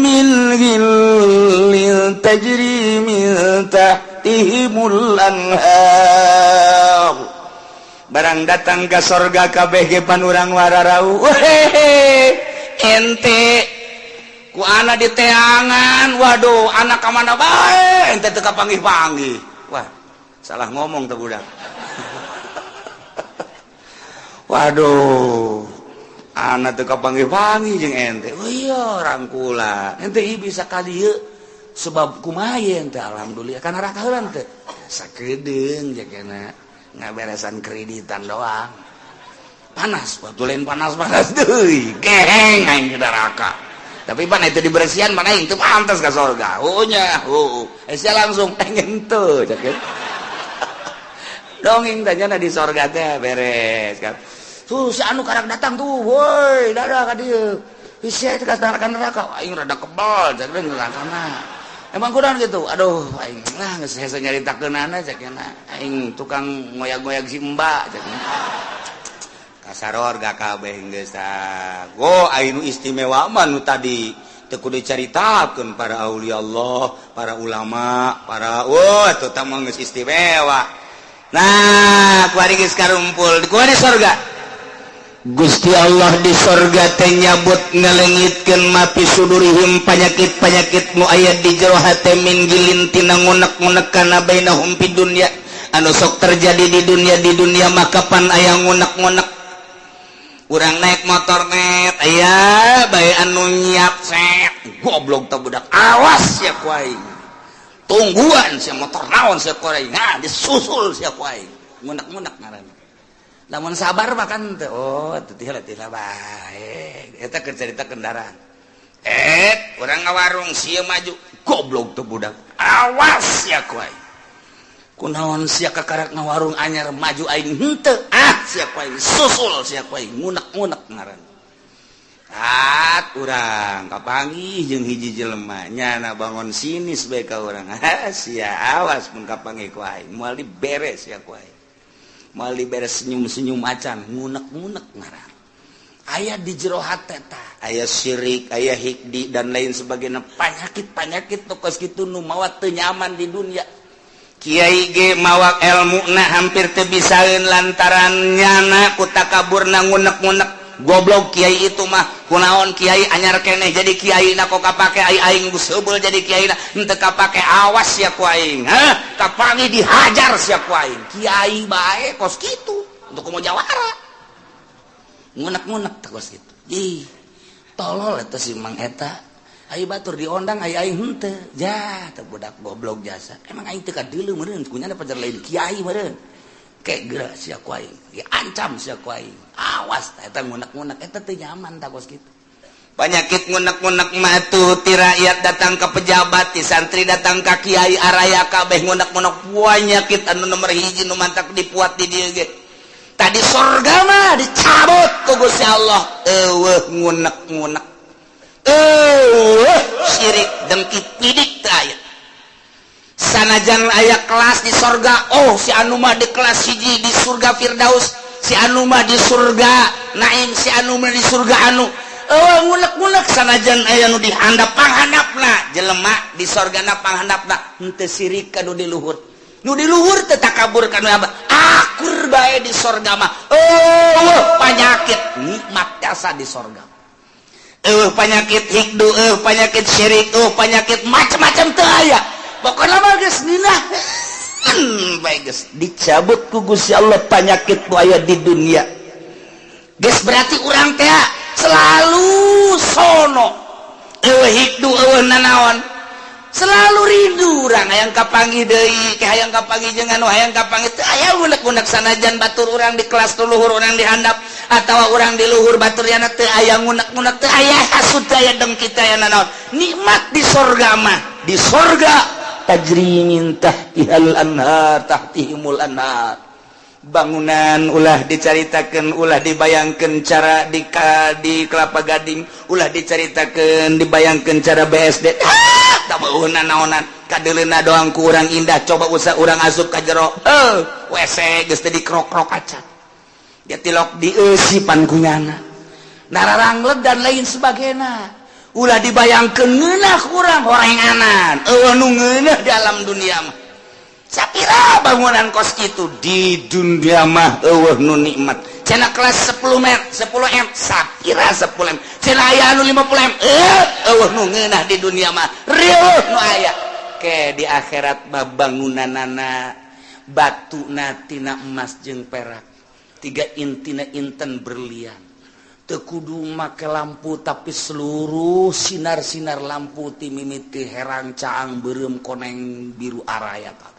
min ghillin tajri min tahtihimul anhar. Barang datang ka sorga kabeh ge panurang wararau. Ente ku ana di teangan. Waduh, anak ka mana bae? Ente teu kapanggih-panggih. Wah, salah ngomong tuh budak. Waduh, anak teu kapanggih-panggih jeung ente. Oh iya, rangkula. Ente ieu bisa ka dieu sebab kumaha ye ente alhamdulillah kana raka heula teh. Sakedeung jakena ngaberesan kreditan doang. Panas, batu lain panas-panas deui. Geheng aing neraka. Tapi pan itu dibersihan mana aing teu pantes ka surga. Nya, sia langsung pengen teu cek. Dongeng tanyana di surga teh beres kan. Tuh si anu karak datang tuh, woi, dadah ka dieu. Sia teh ka neraka, aing rada kebal cek nerakana. Emang kurang gitu, aduh, aing lah geus hese nyaritakeunana cekna, aing tukang ngoyak-ngoyak si mbak cekna. Kasaror gak kabeh geus tah. Go aing istimewa mah nu tadi teu kudu dicaritakeun para aulia Allah, para ulama, para atuh tah mah geus istimewa. Nah, kuari geus karumpul, kuari di surga. Gusti Allah di sorga teh nyabut ngalengitkeun mapi sudurihim panyakit-panyakit nu aya di jero hate min gilin tina ngunek-ngunekana bainahum fid dunya anu sok terjadi di dunia mah kapan aya ngunek-ngunek urang naik motor net aya bae anu nyiap set goblok teh budak awas ya ku aing tungguan sia motor naon sia kuaing disusul sia kuaing ngunek-ngunek ngaranna lamun sabar makan teh teu tilah bae eta keur carita kendaraan urang ngawarung sia maju goblok teu budak awas sia kuaing kunaon sia kakarak ngawarung anyar maju aing henteu sia kuaing susul sia kuaing ngunek-ngunek ngaranna urang kapanggih jeung hiji jelema nyana bangun sinis bae ka urang sia awas mun kapanggih ku aing moal diberes ya ku aing moal diberes senyum-senyum acan ngunek-ngunek ngaran aya di jero hate tah aya syirik aya hikdi dan lain sebagainya panyakit-panyakit tokos kitu nu mawa teu nyaman di dunia kiai ge mawa elmuna hampir teu bisaeun lantaran nyana ku takaburna ngunek-ngunek goblok kiai itu mah kunaon kiai anyar keneh jadi kiai na kok kapake aing geus heubeul jadi kiai na henteu kapake awas sia ku aing kapangi dihajar sia ku aing kiai bae kos kitu untuk mau jawara ngunek-ngunek kos kitu tolol eta si Mang eta ai batur diondang ai aing henteu teu budak goblok jasa emang aing teu kadeuleu meureun kunyana pajar lain kiai meureun kayak gerak sia ku aing diancam sia ku aing awas eta ngunek-ngunek eta teu nyaman ta kos kitu Penyakit ngunek-ngunek matu ti rakyat datang ke pejabat, ti santri datang ke kiai araya kabeh ngunek-ngunek penyakit anu nomor hiji nu mantak dipuat di dieu ge. Tadi surga mah dicabut ku Gusti Allah. Eueuh ngunek-ngunek. Eueuh syirik dengki pidik teh aya. Sanajan aya kelas di surga, oh si anu mah di kelas hiji di surga Firdaus, si anu mah di surga Naim, si anu mah di surga anu. Ngunek-ngunek sanajan aya nu dihandap panghandapna jelema di sorgana panghandapna henteu sirik ka nu di luhur. Nu di luhur teh takabur ka nu akur bae di sorga mah. Penyakit nikmat jasa di sorga. Penyakit hikdu, penyakit syirik, penyakit macam-macam teu aya. Pokona mah geus ninah bae geus dicabut ku Gusti Allah penyakit nu aya di dunia. Geus berarti urang teh selalu sono hikdu nanaon selalu rindu urang hayang kapanggih deui ke hayang kapanggih jeung anu hayang kapanggih teu aya unek-unek sanajan batur urang di kelas tu luhur urang dihandap atawa urang di luhur batur yana teu aya unek-unek teu aya hasud teu aya dengki teu aya nanaon nikmat di sorga mah di sorga tajri min tahtihal anhar tahtihimul anhar. Bangunan ulah dicaritakeun ulah dibayangkeun cara di Kelapa Gading ulah dicaritakeun dibayangkeun cara BSD tabuhna naonan kadeuleuna doang ku urang indah coba usah urang asup ka jero WC geus teh dikrok-krok acan dia tilok dieusipan kunyana nararanglet dan lain sebagainya ulah dibayangkeun ngeunah urang horenganan nu ngeunah di alam dunia mah sapira bangunan kos kitu di dunia mah eueuh nu nikmat cenah kelas 10 M sapira 10 M cenah aya anu 50 M eueuh nu ngeunah di dunia mah rieuh nu aya ke di akhirat mah bangunanana batuna tina emas jeung perak tiga intina inten berlian teu kudu make lampu tapi seluruh sinar-sinar lampu ti mimiti herang caang beureum koneng biru araya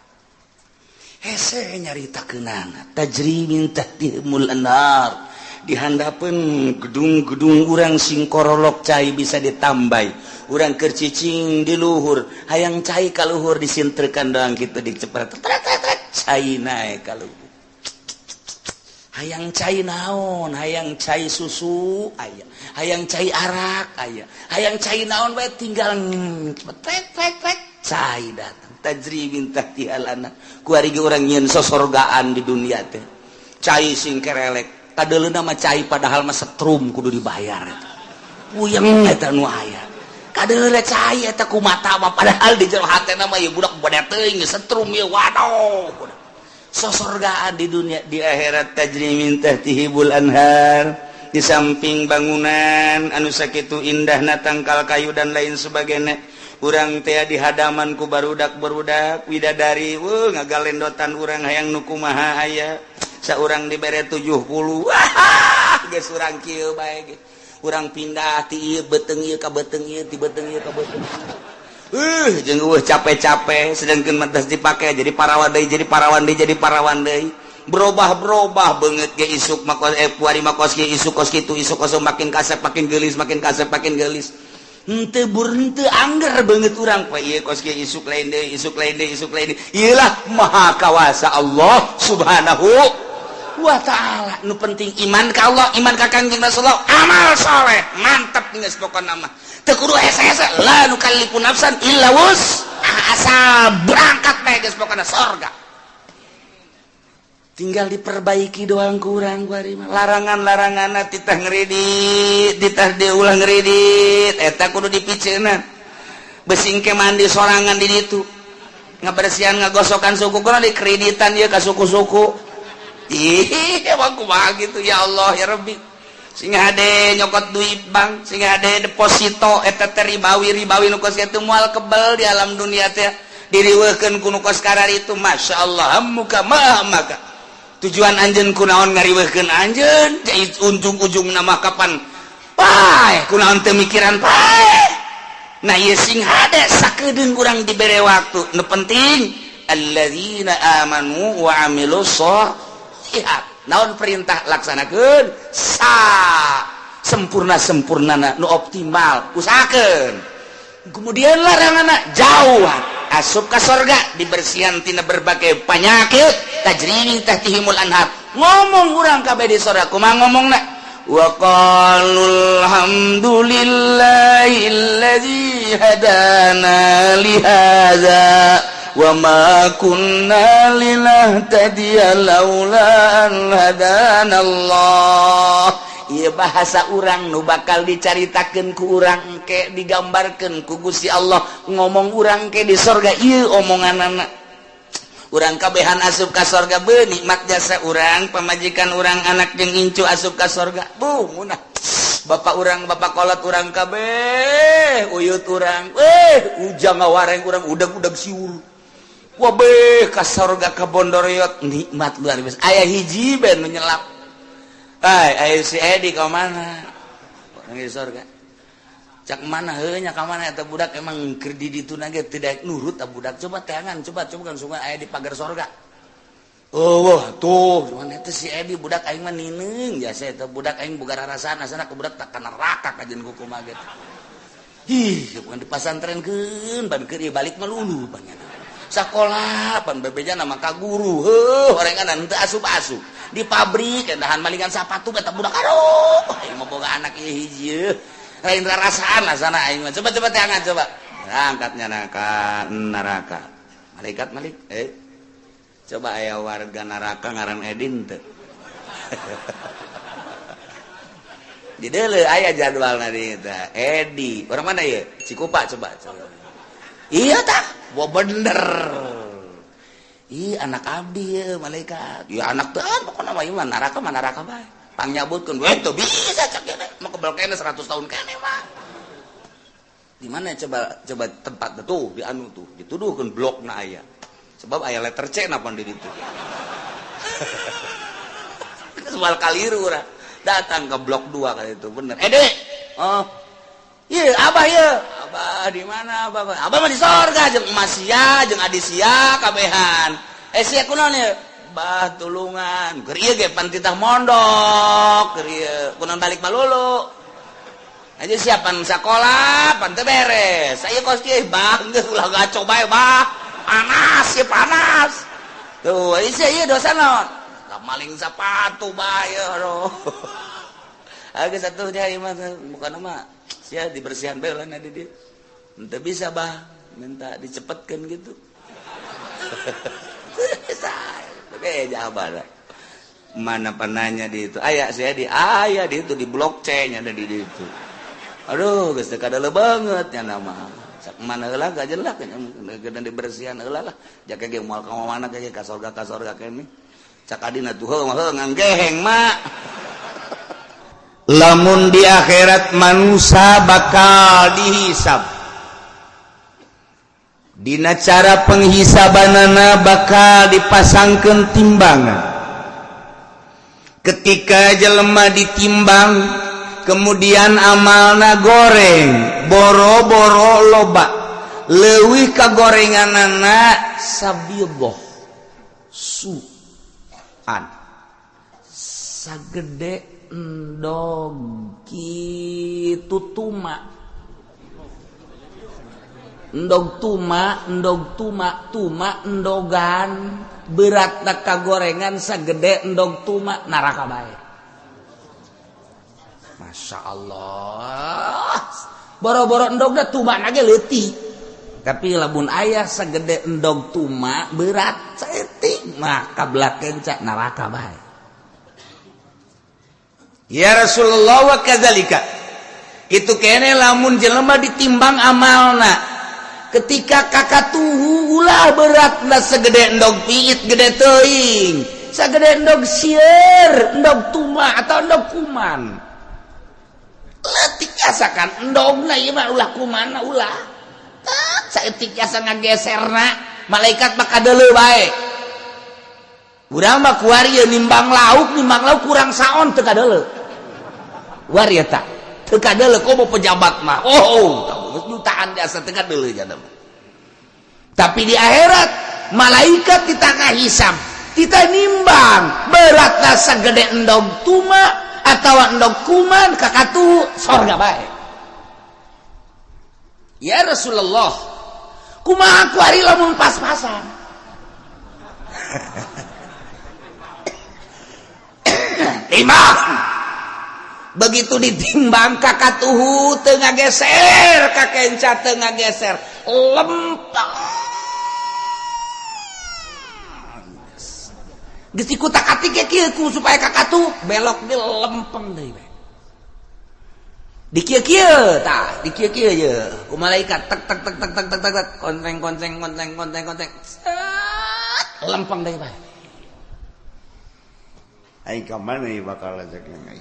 hese nyaritakeunana tajri min tahtihimul anhar dihandapeun gedung-gedung urang sing korolok cai bisa ditambai urang keur cicing di luhur hayang cai ka luhur disintrekan doang kitu dicepret cai nae ka luhur hayang cai naon hayang cai susu aya hayang cai arak aya hayang cai naon bae tinggal trek cai datang tajri min tahtihal anhar ku ari ge urang nyieun sosorgaan di dunia teh cai sing kerelek kadeuleuna mah cai padahal mah setrum kudu dibayar eta puyeng eta nu aya kadeuleuna cai eta ku mata mah padahal di jero hatena mah ieu budak bade teuing setrum ieu waduh sosorgaan di dunia di akhirat tajri min tahtihibul anhar di samping bangunan anu sakitu indahna tangkal kayu dan lain sebagainya urang teh di hadaman ku barudak-barudak widadari ngagalendotan urang hayang nu kumaha aya saurang dibere 70 geus urang kieu bae ge urang pindah ti ieu beteung ieu ka beteung ieu ti beteung ieu ka beteung jeung capek-capek sedangkan mantas dipakai jadi parawan deui berubah banget ge isuk puari makos ge isuk kos kitu isuk kos makin kasep makin geulis henteu henteu angger banget urang pa ieu kos ge isuk lain deui ieu lah maha kawasa Allah subhanahu wa ta'ala. Nu penting iman ka Allah, iman ka Kangjeng Rasulullah, amal saleh mantep geus pokona mah teu kudu hese-hese la nukallifu nafsan illa asal berangkat bae geus pokona surga. Tinggal diperbaiki doang kurang kuari mah. Larangan-laranganna titah ngeridit, titah diulah ngeridit, eta kudu dipiceuna. Besing ke mandi sorangan di ditu. Ngabersihan ngagosokan suku kunaon dikreditan ieu ka suku-suku. Ih, emang kumaha gitu ya Allah ya Rabbi. Sing hade nyokot duit bank, sing hade deposito eta teh ribawi nu kos kitu moal kebel di alam dunia teh. Diriweukeun ku nu kos karar itu masyaallah hammuka maka. Tujuan anjeun kunaon ngariweuhkeun anjeun jadi ujung-ujungna mah kapan pae kunaon teu mikiran pae. Nah ieu sing hade sakedeung urang dibere waktu nu penting alladzina amanu wa amilus sholihat naon perintah laksanakeun sempurnana nu optimal usahakeun. Kemudian laranganna jauhan asup ka surga dibersihan tina berbagai penyakit tajri tahtihimul anhar. Ngomong urang kabeh di surga kumaha ngomongna wa qalul hamdulillahilladzi hadana li hadza wa ma kunna linahtadiya laula an hadanallah. Ieu bahasa urang nu bakal dicaritakeun ku urang engke digambarkeun ku Gusti Allah ngomong urang ke di surga ieu omonganana. Urang kabehan asup ka surga beun nikmat jasa urang pamajikan urang anak jeung incu asup ka surga munah bapak urang bapak kolot urang kabeh uyut urang ujang ngawareng urang udag-udag siul wabeh ka surga ka Bondoroyot nikmat luar biasa. Aya hiji ben nu nyelap ayo si Edi ka mana orang di surga cak mana heunya ka mana eta budak emang keur di ditu nage tidak nurut ta budak coba teangan coba kan sungan aya di pagar surga. Oh wah tuh cuman eta si Edi budak aing mah nineung jasa eta budak aing boga rarasaan asana ka budak tak kana neraka kajen kumaha ge. Ih bukan di pasantrenkeun ban keur balik mah lulu banyak. Sakola pan bebeja nama ka guru orengan teu asup-asup di pabrik dahan malingan sapatu eta budak aduh aing mah boga anak ieu hiji lain rarasaan asana aing mah coba teangan coba angkatnya neraka malaikat coba aya warga neraka ngaran Edin teu di deuleu aya jadwalna di eta Edi orang mana ieu Cikupa coba iya tah wah bener ih anak abdi ya malaikat ya anak teh pokoknya mah iman neraka bae pangyabutkeun we teu bisa cak kene mah kebal kene 100 tahun kene mah di mana coba tempat tuh di anu tuh dituduhkeun blokna aya sebab aya letter C napa di ditu soal kaliru urang datang ke blok 2 kali itu bener Dek oh iya abah ya abah di mana abah mah di surga jeung emas sia jeung adi sia kabehan sia kunaon ya bah tulungan keur ieu ge pan titah mondok keur ieu kunaon balik malulu aja siapan sakola pan teu beres saya kos kieu bah geus ulah gaco bae bah panas ya panas tuh ieu dosa naon maling sepatu bae aduh agak satu dia mah bukan mah sia dibersihan bae lah di dia ente bisa bah minta dicepetkan gitu oke jawaban mana pananya di itu aya saya di itu di blok C nya ada di itu aduh geus teu kadele banget nya nama sak mana heula gajelak gedan dibersihan heula lah jake ge moal ka mana ge ka surga kene cak adina tuh heuh nganggeheng mak lamun di akhirat manusia bakal dihisab dina cara penghisabanana bakal dipasangkeun timbangan ketika jelema ditimbang kemudian amalna goreng boro-boro loba leuwih kagorenganana sabiyoh suan sagede endog kitu tuma endogan beratna kagorengan sagede endog tuma neraka bae. Masya Allah, boro-boro endogna tuma nage leutik, tapi lamun ayah sagede endog tuma berat saeutik mah kabelah kenca neraka bae. Ya Rasulullah wa kadzalika, itu kene lamun jelema ditimbang amalna ketika kakatuhu ulah beratna sagede endog piit gede teuing, sagede endog sieur, endog tuma atau endog kuman. Letik asakan endogna ieu mah ulah kumanna ulah. Saeutik asa ngageserna malaikat mah kadeuleu bae. Urang mah kuari nimbang lauk kurang saon teu kadeuleu. Wari eta teu kadeuleu komo pejabat mah. Geus jutaan jasa teu kadeuleu jana. Tapi di akhirat malaikat ditangah hisab, kita nimbang beratna sagede endog tuma atau endog kuman kakatu sorga bae. Ya Rasulullah, kumaha ku ari lamun pas-pasan? Timbang. Begitu ditimbang kakatuhu teu ngageser, kakenca teu ngageser, lempeng. Geus dikutak-atik kieu supaya kakatu belok di lempeng deui. Di kieu-kieu tah, di kieu-kieu ye. Ku malaikat tek konteng. Lempeng deui bae. Aing ka mana ieu bakal ajak aing.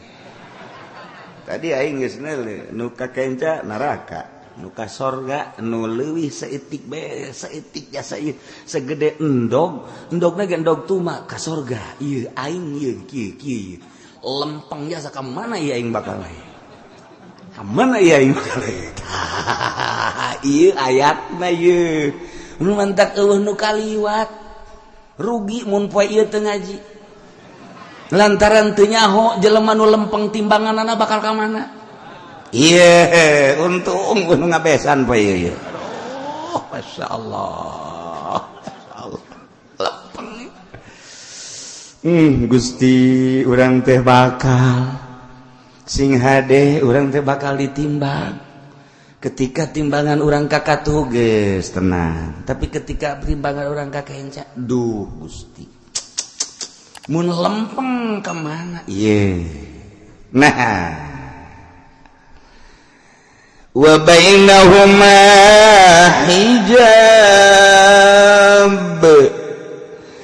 Tadi aing geus neuleuh nu ka kenca neraka, nu ka sorga nu leuwih saeutik bae, saeutik jasa ieu sagede endogna ge endog tuma ka sorga. Ieu aing ieu kieu lempeng jasa ka mana ieu aing bakal lae. Ka mana ieu aing bakal lae. Ieu ayatna ieu. Nu mantak eueuh nu kaliwat. Rugi mun poe ieu teu ngaji. Lantaran teu nyaho jelema nu lempeng timbanganana bakal ka mana? Iya, untung nu ngabesan poe ieu. Masyaallah. Lempeng. Gusti urang teh bakal sing hade urang teh bakal ditimbang. Ketika timbangan urang kakatuh geus tenang, tapi ketika timbangan urang kakenca, duh Gusti. Mun lempeng kemana? Iya. Nah, wa bainahuma hijab,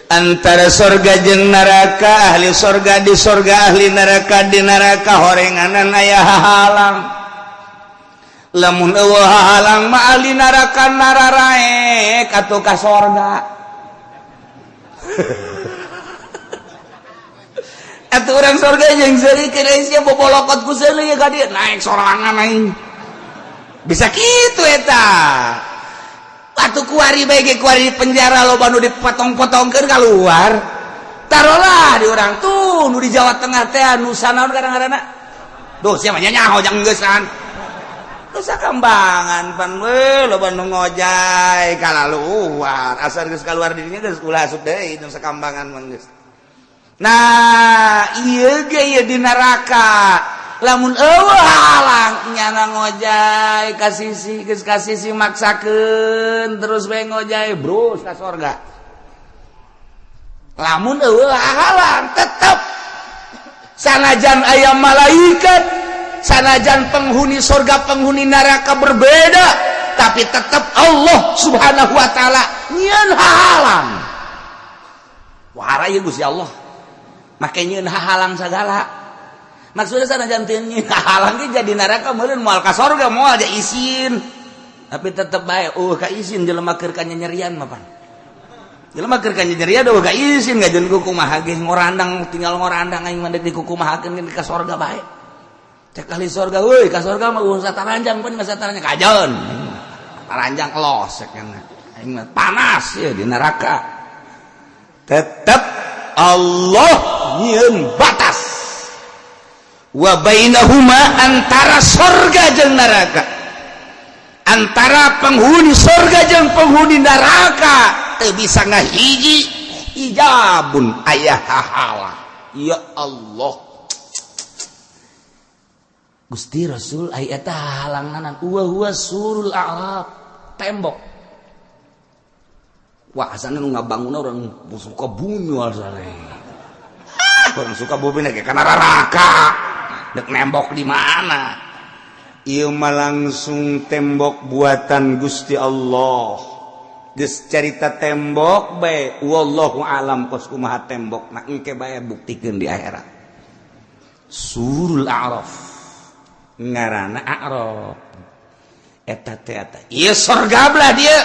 antara sorga jeung neraka, ahli sorga di sorga, ahli neraka di neraka, horenganan aya hahalang. Lamun eueuh hahalang mah ahli neraka nararaek atuh ka sorga. Atuh urang sorga jeung seurikeun sia bobolokot ku seuleuh ka dieu naik sorangan aing. Bisa kitu eta. Atuh kuari bae ge kuari di penjara loba nu dipotong-potongkeun kaluar. Tarolah di urang tuh nu di Jawa Tengah teh anu sanaon kadang-kadangna. Duh sia mah nyaho jang geussan. Terus sakambangan pan we loba nu ngojay kalaluar. Asal geus kaluar di dinya geus ulah asup deui nu sakambangan mah geus. Nah, ieu ge ieu di neraka. Lamun eueuh halang nyana ngojay ka sisi geus ka sisi maksakeun terus bae ngojay brus ka sorga. Lamun eueuh halang tetep sanajan aya malaikat, sanajan penghuni sorga penghuni neraka berbeda, tapi tetep Allah Subhanahu wa taala nyieun halang. Wahara ieu Gusti Allah. Make nyieun halang sagala. Maksudna sanajan teu nyieun halang ge jadi neraka meureun moal ka sorga moal aja izin. Tapi tetep bae ka izin jelema keur kanyerian mah pan. Jelema keur kanyerian ka izin ngajeun ku kumaha ge ngorandang tinggal ngorandang aing mah di kukumahakeun ka sorga bae. Cek ahli sorga euy ka sorga mah usah taranjang pan usah taranjang kajon. ranjang los panas ya di neraka. Tetap Allah nyieun batas wa bainahuma antara surga jeung neraka, antara penghuni surga jeung penghuni neraka teu bisa ngahiji ijabun aya hahala. Ya Allah, Gusti Rasul aya eta halanganan huwa surul a'rab, tembok. Wah, asana nu ngabangun orang suka bunyol sare. Orang suka bobina ge kana neraka. Dek nembok di mana? Ieu mah langsung tembok buatan Gusti Allah. Geus carita tembok bae wallahu alam kos kumaha tembokna engke bae buktikeun di akhirat. Surul A'raf ngaranna A'raf. Eta teh eta. Ieu surga belah dia.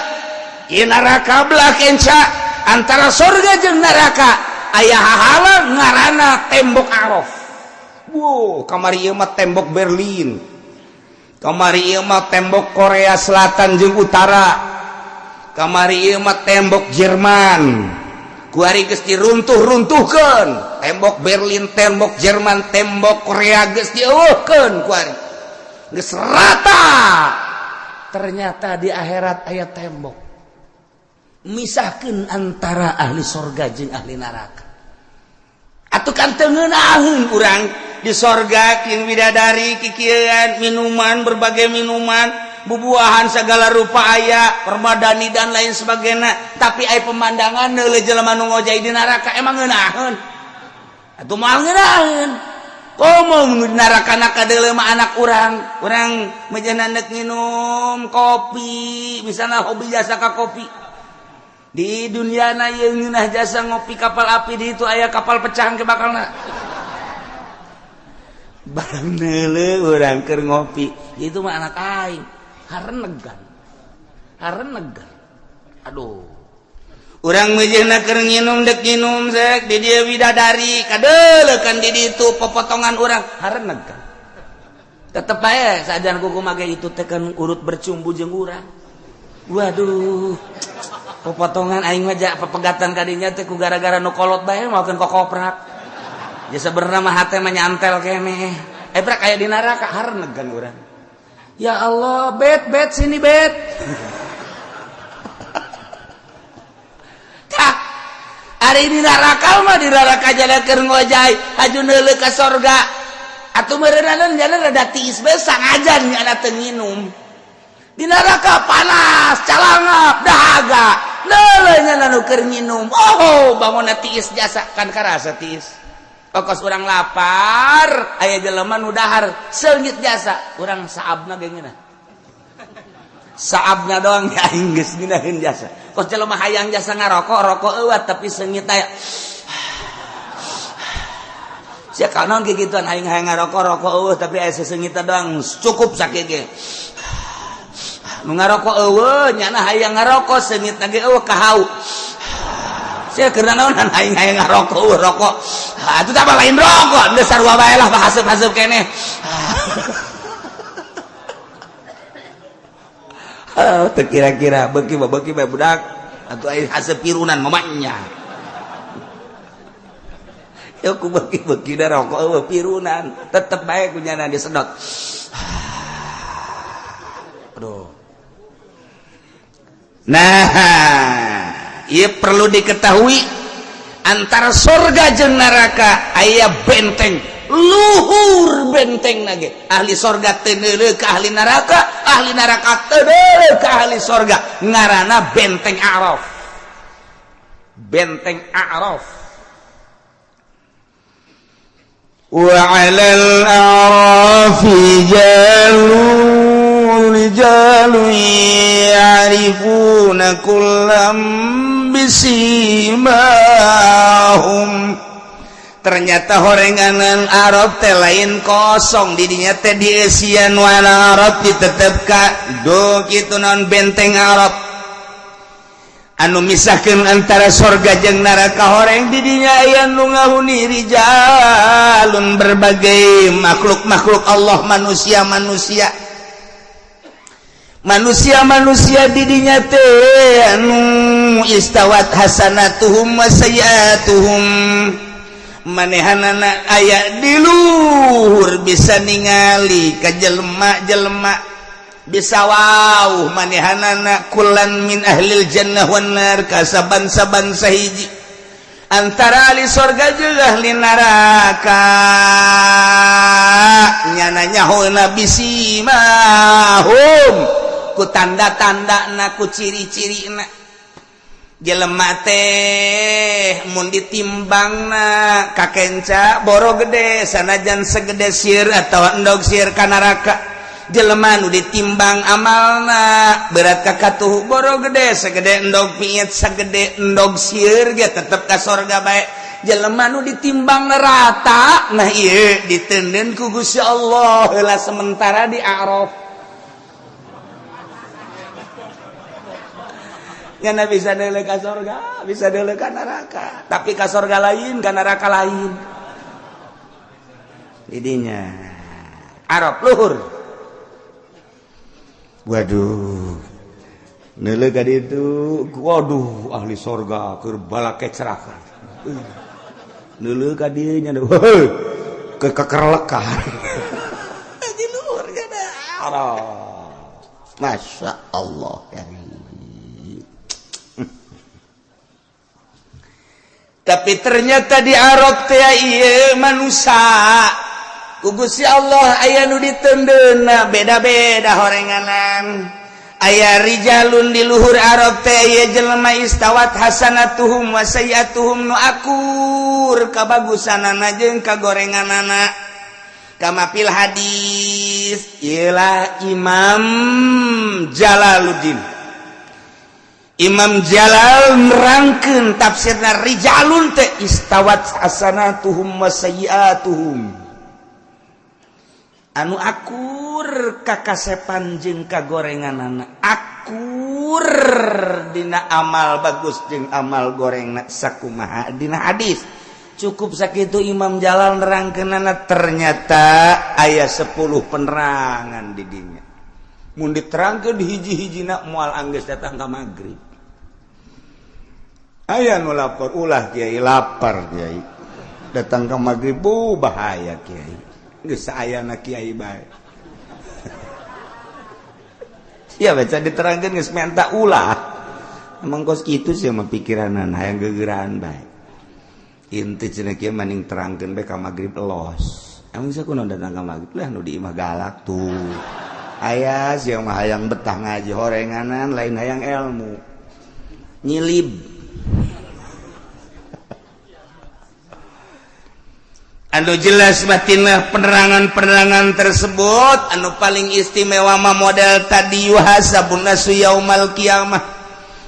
Ieu neraka belah kenca. Antara surga jeung neraka aya hahala ngaranna tembok A'raf. Wow, kamari ieu mah tembok Berlin. Kamari ieu mah tembok Korea Selatan jeung Utara. Kamari ieu mah tembok Jerman. Kuari geus diruntuh-runtuhkeun. Tembok Berlin, tembok Jerman, tembok Korea geus dieuweuhkeun kuari. Geus rata. Ternyata di akhirat aya tembok. Misahkeun antara ahli surga jeung ahli neraka. Atuh kan teu ngeunaheun urang di surga kin widadari kikieuan minuman berbagai minuman, bubuahan segala rupa aya, permadani dan lain sebagainya, tapi aya pemandangan neuleuh jelema nu ngojai di neraka emang ngeunaheun. Atuh moal ngeunaheun. Komo di neraka na kadeuleu mah anak urang mejana neuk nginum kopi, misalna hobi jasa ka kopi. Di dunia na yang ngeunah jasa ngopi kapal api di itu aya kapal pecahan ke bakalna. Barang neuleuh urang keur ngopi, itu mah anak aing, harenegan. Aduh. Urang mejeuna keur nginum dek nginum sek di dieu widadari, kadeuleukeun di ditu popotongan urang harenegan. Tetep bae sajan kumaha ge itu teh kan urut bercumbu jeung urang. Waduh. Popotongan aing mah pepegatan kadinya teh ku gara-gara nu kolot bae maokeun kokoprak. Ya sebenarnya mah hate mah nyantel keneh. Prak aya di neraka harenegan urang. Ya Allah, bet sini bet. Tah, ari di neraka mah di neraka jalan keur ngojai, haju neuleuh ka surga. Atuh meureunana jalan rada tiis bae sangajan nya teu nginum. Di neraka panas, calangap, dahaga. Leuleuhnya nu keur nginum. Oh, bangunna tiis jasa kan karasa tiis. Kokos urang lapar, aya jelema nu dahar seungit jasa, urang saabna ge ngeunah. Saabna doang ya aing geus ngeunaheun jasa. Kos jelema hayang jasa ngarokok, rokok eueuh tapi seungit aya. Sia kanon ge gituan aing hayang ngarokok, rokok eueuh tapi aya seseungitna doang cukup sakit ge. Nu ngarokok eueuh nyana hayang ngarokok seungitna ge eueuh kahau. Sia keur naonan aing hayang ngarokok eueuh rokok. Atuh tah lain rokok, geus sarua bae lah bahaseup-haseup keneh. Teu kira-kira beuki bae budak atuh aya haseup pirunan mamanya. Ya ku beuki da rokok eueuh pirunan, tetep bae kunyana disedot. Aduh. Nah, ieu perlu diketahui antara surga jeung neraka aya benteng luhur benteng nage. Ahli surga teu neuleuh ka ahli neraka teu neuleuh ka ahli surga. Ngaranna benteng A'raf. Benteng A'raf. Wa 'alal a'rafi rijalun ya'rifuna kullam bisimahum. Ternyata horenganan Arab teh lain kosong di dinya teh dieusian wana Arab ditetepkan do kitu naon benteng Arab anu misahkeun antara surga jeung neraka. Horeng di dinya aya nu ngahuni rijalun berbagai makhluk-makhluk Allah manusia manusia-manusia didinya teh anu istawat hasanatuhum wa sayiatuhum manehanana aya di luhur bisa ningali ka jelema-jelema bisa wauh manehanana kullan min ahlil jannah wan nar kasaban-saban sahiji antara ahli surga jeung ahli neraka nyana nyahona bisimahum ku tanda-tandana ku ciri-cirina jelema teh mun ditimbangna kakenca boro gede sanajan segede sieun atawa endog sieun ka neraka jelema nu ditimbang amalna berat ka katuh boro gede segede endog piit sagede endog sieun ge tetep ka surga bae jelema nu ditimbang rata nah ieu diteundeun ku Gusti Allah heula sementara di Araf nyana bisa deuleu ka surga bisa deuleu ka neraka tapi ka surga lain ka neraka lain didinya Araf luhur waduh neuleu ka ditu waduh ahli surga keur balake ceraka neuleu ka dieu nya heuh kekerlekan di luhur kana Araf masya Allah ya. Tapi ternyata di Arab teh ieu manusia ku Gusti Allah aya nu diteundeunna beda-beda horenganan aya rijalun di luhur Arab teh ieu jelema istawat hasanatuhum wa sayiatuhum nu akur kabagusanana jeung kagorenganana kama fil hadis ialah Imam Jalaluddin Imam Jalal nerangkeun tafsirna rijalun teh istawat hasanatuhum wa sayiatuhum anu akur kakasepan jeung kagorenganana akur dina amal bagus jeung amal gorengna sakumaha dina hadis cukup sakitu Imam Jalal nerangkeunana ternyata aya 10 penerangan di dinya mun diterangkeun di hiji-hijina moal anggeus datang ka magrib aya nu lapar ulah kiai lapar kiai datang ka magrib bahaya kiai geus saayana kiai bae ya baca diterangkeun geus menta ulah emang kos kitu sih mah pikiranna hayang gegeuraan bae inti cenah kieu maning terangkeun bae ka magrib elos emang sakunaon datang ka magrib lah nu di imah galak tuh aya siang mah hayang betah ngaji horenganan lain hayang ilmu nyilib anu jelas batinah penerangan-penerangan tersebut anu paling istimewa mah model tadi yuhasabun nasu yaumal qiyamah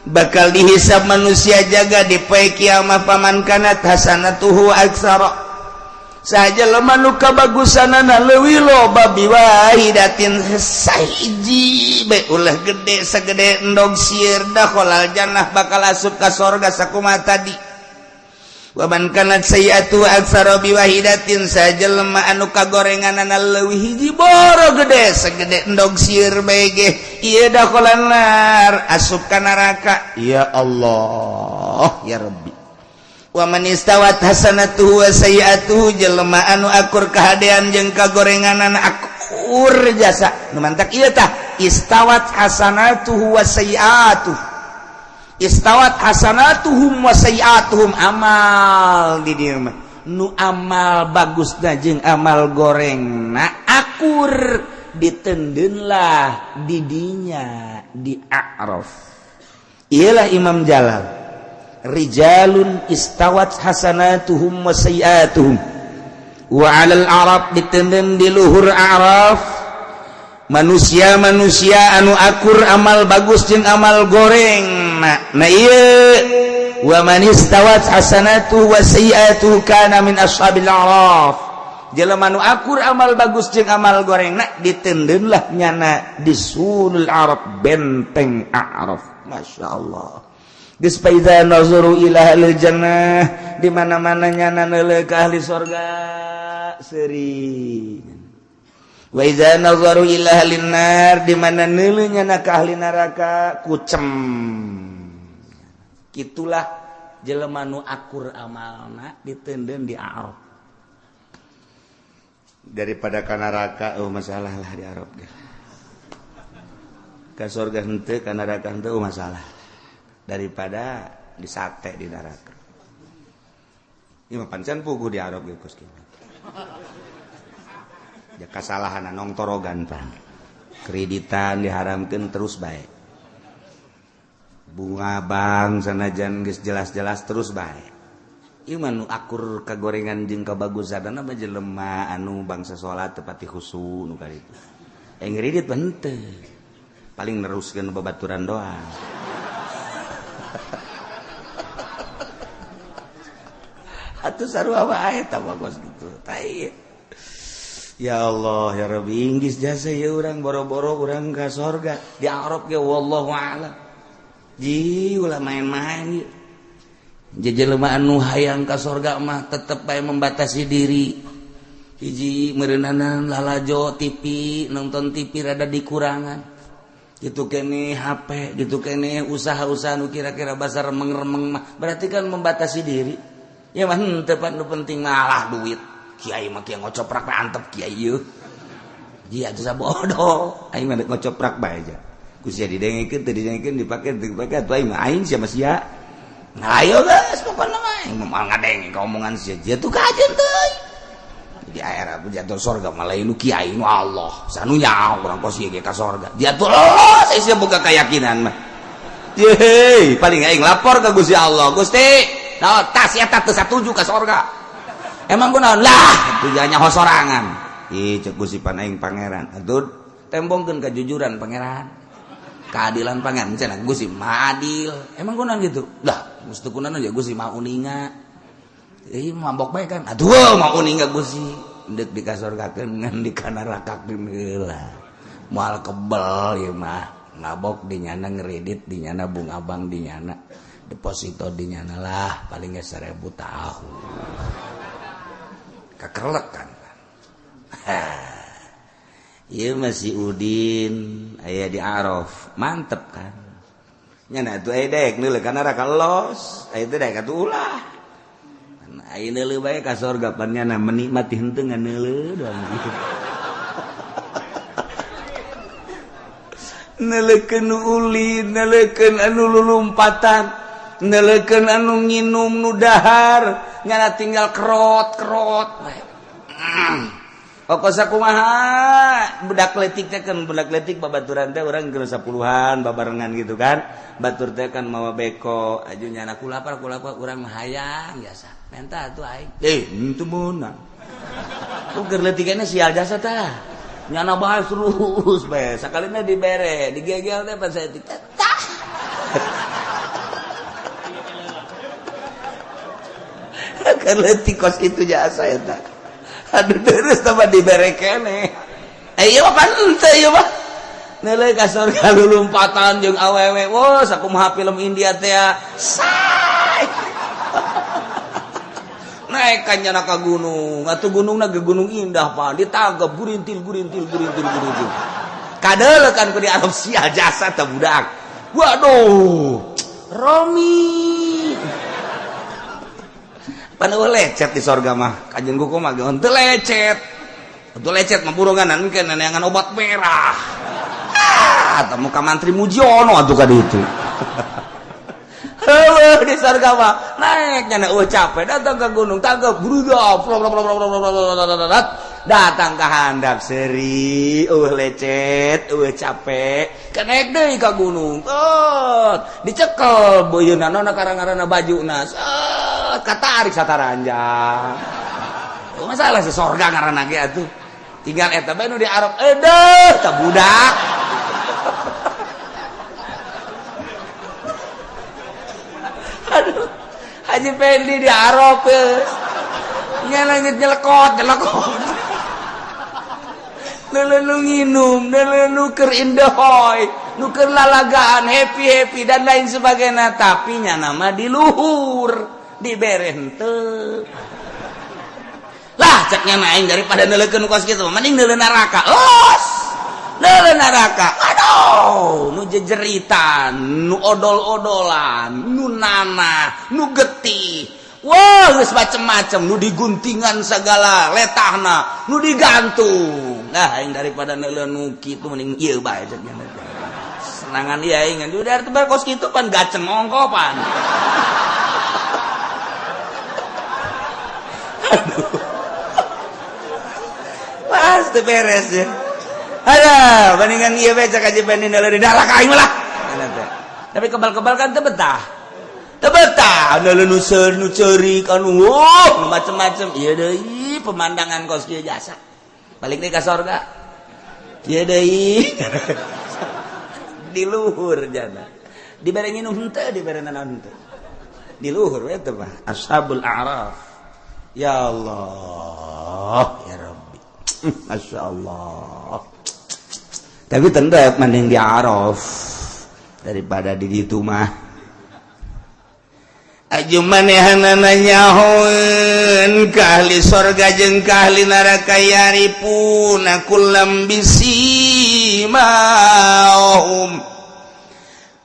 bakal dihisab manusia jaga di poe kiamah paman kanat hasanatuhu aksara saja lemah nu kabagusanana leuwih loba biwahidatin sahiji bae ulah gede sagede endog sieun dakhalal jannah bakal asup ka surga sakumaha tadi wa man kanat sayiatu aksara biwahidatin saja lemah anu kagorenganana leuwih hiji boro gede sagede endog sieun bae ge ieu dakhalal nar asup ka neraka ya Allah ya Rabbi wa man istawat hasanatuhu wa sayiatuhu jelema anu akur kahadean jeung kagorenganana akur jasa nu mantak ieu tah istawat hasanatuhu wa sayiatuhu istawat hasanatuhum wa sayiatuhum amal di dieu mah nu amal bagusna jeung amal gorengna akur diteundeun lah di dinya di A'raf ialah Imam Jalal rijalun istawat hasanatuhum wa sayiatuhum wa 'alal a'raf diteundeun di luhur A'raf manusia-manusia anu akur amal bagus jeung amal goreng nah ieu wa man istawat hasanatuhu wa sayiatuhu kana min ashabil a'raf jelema anu akur amal bagus jeung amal gorengna diteundeun lah nyana di sulul A'raf benteng A'raf masyaallah geus paida nazuru ila ahli jannah di mana-mana nyana neuleuh ka ahli surga seuring wa iza nazaru ila ahlin nar di mana neuleunya na ka ahli neraka kucem kitulah jelema nu akur amalna diteundeun di a'raf daripada ka neraka masalah lah di a'raf ge ka surga henteu ka neraka henteu masalah daripada disate di neraka ieu mah pancen puguh di a'raf ge Gus ya kasalahan nong torogan pan kreditan diharamkan terus baik bunga bank sanajan geus jelas-jelas terus baik ieu mah nu akur kagorengan jeung kabagusan mah jelema anu bangsa salat teu pati khusyuk nu kaditu ngredit henteu paling neruskeun babaturan doang atuh sarua wae tah bagus gitu tai. Ya Allah ya Rabbi inggis jasa ya urang boro-boro urang ka sorga di Arab ge wallahu a'lam. Ji ulah main-main ieu. Jelema anu hayang ka sorga mah tetep bae membatasi diri. Hiji meureunana lalajo TV, nonton TV rada dikurangan. Gitu kene HP, gitu kene usaha-usaha nu kira-kira basa remeng-remeng mah berarti kan membatasi diri. Ya mah henteu pan nu penting malah duit. Kiai mah kieu ngocoprak antep kiai ieu. Ji atuh sabodoh, aing mah ngocoprak bae aja. Ku sia didengekeun teu didengekeun dipake atuh aing mah aing sia mah sia. Nah ayo geus pokona mah aing mah ngadenge ka omongan sia dia tuh kajen teuy. Di akhir aku jatuh surga malah nu kiai nu Allah. Sanunya urang kos ieu ge ka surga. Dia tuh lolos sia boga keyakinan mah. Ye, paling aing lapor ka Gusti Allah. Gusti, naon tas eta teu satuju ka surga. Emang kunaon lah tujuannya hosorangan ih cek gusipan aing pangeran atuh tembongkeun kejujuran pangeran keadilan pangeran cenah Gusti mah adil emang kunaon gitu lah mesti kunaon aja Gusti mah uninga ih mabok bae kan atuh mah uninga Gusti deuk dikasorgakeun ngan dikanarakakeun heula moal kebel ieu mah ngabok dinyana ngredit dinyana bunga bank dinyana deposito dinyana lah paling geus 1000 tahun kakerlek kan ieu masih Udin aya di Araf mantep kan nyana atuh aya daek neuleuh ka neraka los aya teh daek atuh ulah aya neuleuh bae ka surga pan nyana menikmati henteu ngan neuleuh doang gitu neuleukeun ulin neuleukeun anu lulumpatan neuleukeun anu nginum nu dahar nyana tinggal kerot pokoknya kumaha budak letik teh kan budak letik babaturan teh urang geus 10-an babarengan gitu kan batur teh kan mawa beko aju nyana kulapar urang mah hayang biasa menta atuh aing henteu meunang ku keur letikana sial jasa tah nyana bae terus bae sakalina dibere digegel teh pas saya tah karena tikos itu jasa ya tak aduh terus tambah dibere kene ieu mah pan henteu ieu mah neuleuh ka surga lulumpatan jeung awewe wah sakumaha film India teh say naik kan nyana ka gunung atuh gunungna ge gunung indah pan ditagep gurintil kadeuleuh kan ku di Arab sia jasa teh budak waduh Romi Panu lecet di sorga mah kanjeng kuku mah henteu lecet mah buronganan engke neneangan obat merah tah muka mantri Mujiono atuh ka ditu heueuh di sorga mah naek nyana capek datang ke gunung tanggap bruda datang ka handap seuri lecet capek kenaik deui ka gunung dicekel beuyeuna naonna karang-karana bajuna katarik sataranjang masalah si sorga ngaranna ge atuh tinggal eta bae nu di Arab edeuh tah budak aduh Haji Pendi di Arab nyelekot nu nginum nu keur indehoy nu keur lalagaan happy dan lain sebagainya tapi nya nama di luhur dibere henteu lah ceknya naik daripada neulekeun kos kitu mending neuleun neraka. Neuleun neraka. Aduh, nu jejeritan, nu odol-odolan, nu nanah, nu getih. Wah, geus macem-macem, nu diguntingan segala letahna, nu digantung. Nah, aing daripada neuleun nu kitu mending ieu bae ceknya. Senangan ieu aing udah teu kos kitu pan gaceng ongkopan. Aduh. Pasti beres ya. Ada, bandingan ieu bae cak aja banding neuleun neraka aing lah. Tapi kebal-kebal kan teu betah. Teu betah, neuleun nu seur nu ceurik anu macem-macem. Ieu deui pemandangan kos kieu jasa. Balik deui ka sorga. Ieu deui. Di luhur jana. Dibere nginum henteu, dibere naon henteu. Di luhur we teh mah ashabul a'raf. Ya Allah, ya Rabbi. Masya Allah. Tapi tentu mending di Araf daripada di ditu mah. Aju manehanana nyahoeun ka ahli sorga jeung ka ahli neraka yaripuna kullam bisimahum.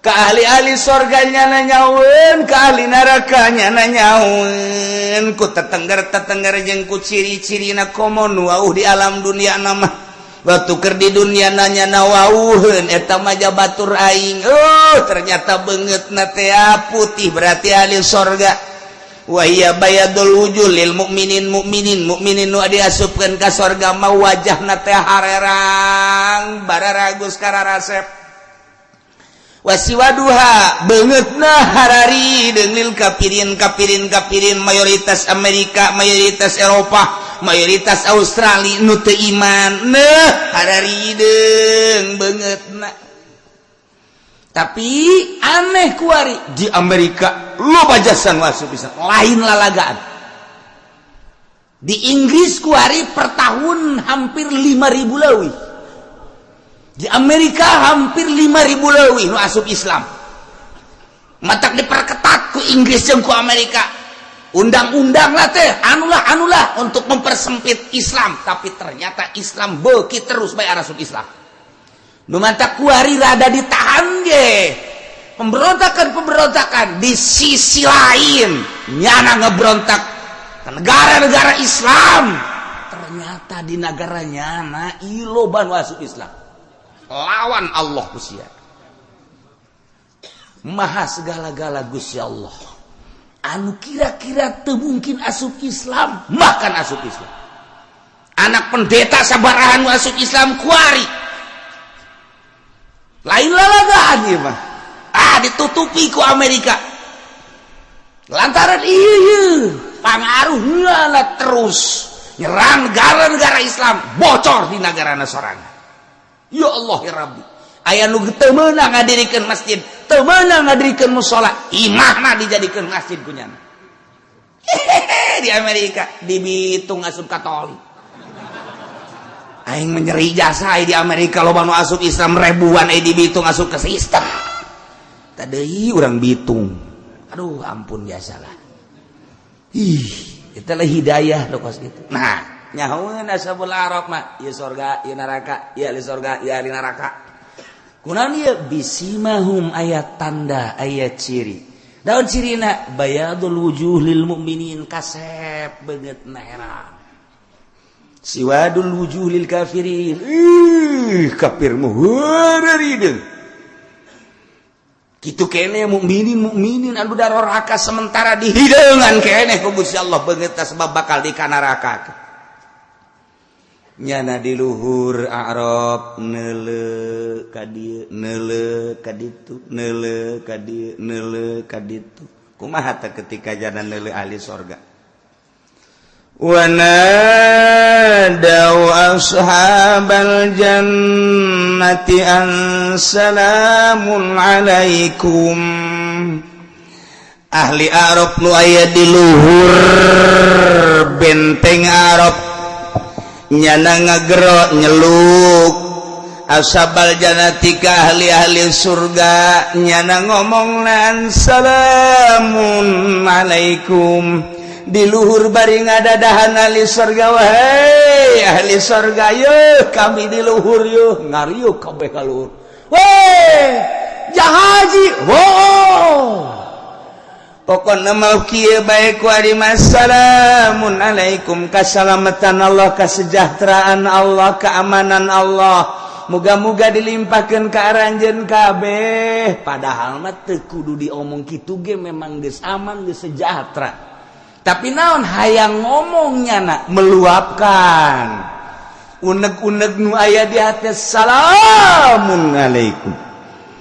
Ka ahli-ahli sorganya nanyaun, ka ahli nerakanya nanyaun, ku tetengger jeung ku ciri-cirina komo wauh di alam dunia nama. Waktu keur di dunia nanya nawauheun eta mah batur aing. Ternyata beungeutna teh putih berarti ahli sorga. Wa hiya bayadul wujuh lil mukminin nu diasupkeun ka sorga mah wajahna teh harerang bararagus kararasep. Wasiwaduha beungeutna harari deunglil kapirin mayoritas Amerika, mayoritas Eropa, mayoritas Australia nu teu iman harari deung beungeutna. Tapi aneh kuari di Amerika loba jasan wasu pisan lain lalagaan. Di Inggris kuari per tahun hampir 5.000 leuwih. Di Amerika hampir 5.000 leuwih nu asup Islam. Matak diperketat ku Inggris jeung ku Amerika. Undang-undang lah teh anulah untuk mempersempit Islam, tapi ternyata Islam beuki terus bae asup Islam. Nu matak kuari rada ditahan ge. Pemberontakan di sisi lain nyana ngebrontak ke negara-negara Islam. Ternyata di negaranya na iloban asup Islam. Lawan Allah Gusti Maha segala-gala Gusti Allah anu kira-kira teu mungkin asup Islam makan asup Islam. Anak pendeta sabarahan asup Islam kuari lain lalagaan ieu mah ditutupi ku Amerika lantaran ieu pangaruhna terus nyerang negara-negara Islam bocor di negarana sorangan. Ya Allah ya Rabbi, aya nu teu meunang ngadirikeun masjid, teu meunang ngadirikeun mushola, imahna dijadikeun masjid kunyana. Di Amerika di Bitung asup Katolik. Aing menyeri jasa di Amerika loba nu asup Islam ribuan di Bitung asup ke sistem. Tadeuy urang Bitung. Aduh ampun biasalah. Eta lah hidayah dokos kitu. Nah, nyahoeun ashabul a'raf mah ieu surga ieu neraka ieu ahli surga ieu ahli neraka kunaon ieu bisimahum ayat tanda ayat ciri daun cirina bayadul wujuh lil mukminin kasep beungeutna herang siwadul wujuh lil kafirin kafir mah heureurideung kitu keneh mukminin anu daroraka sementara dihideungan keneh ku Gusti Allah beungeutna sebab bakal di neraka. Nyana di luhur A'raf neuleuh ka dieu neuleuh ka ditu neuleuh ka dieu neuleuh ka ditu kumaha teh ketika jana neuleuh ahli surga wa nadaw ashabal jannati an salamun alaikum ahli A'raf nu aya di luhur benteng A'raf nyana ngagero nyeluk ashabal jannati ka ahli-ahli surga nyana ngomongnan salamun alaikum di luhur bari ngadadahan ahli surga wahai ahli surga yeuh kami di luhur yeuh ngariuk kabeh ka luhur weh jahaji pokokna mah kieu bae ku ari assalamun alaikum kasalamatan Allah kasejahteraan Allah keamanan Allah muga-muga dilimpahkeun ka aranjeun kabeh padahal mah teu kudu diomong kitu ge memang geus aman geus sejahtera tapi naon hayang ngomongnya nak meluapkan uneg-uneg nu aya di hati salamun alaikum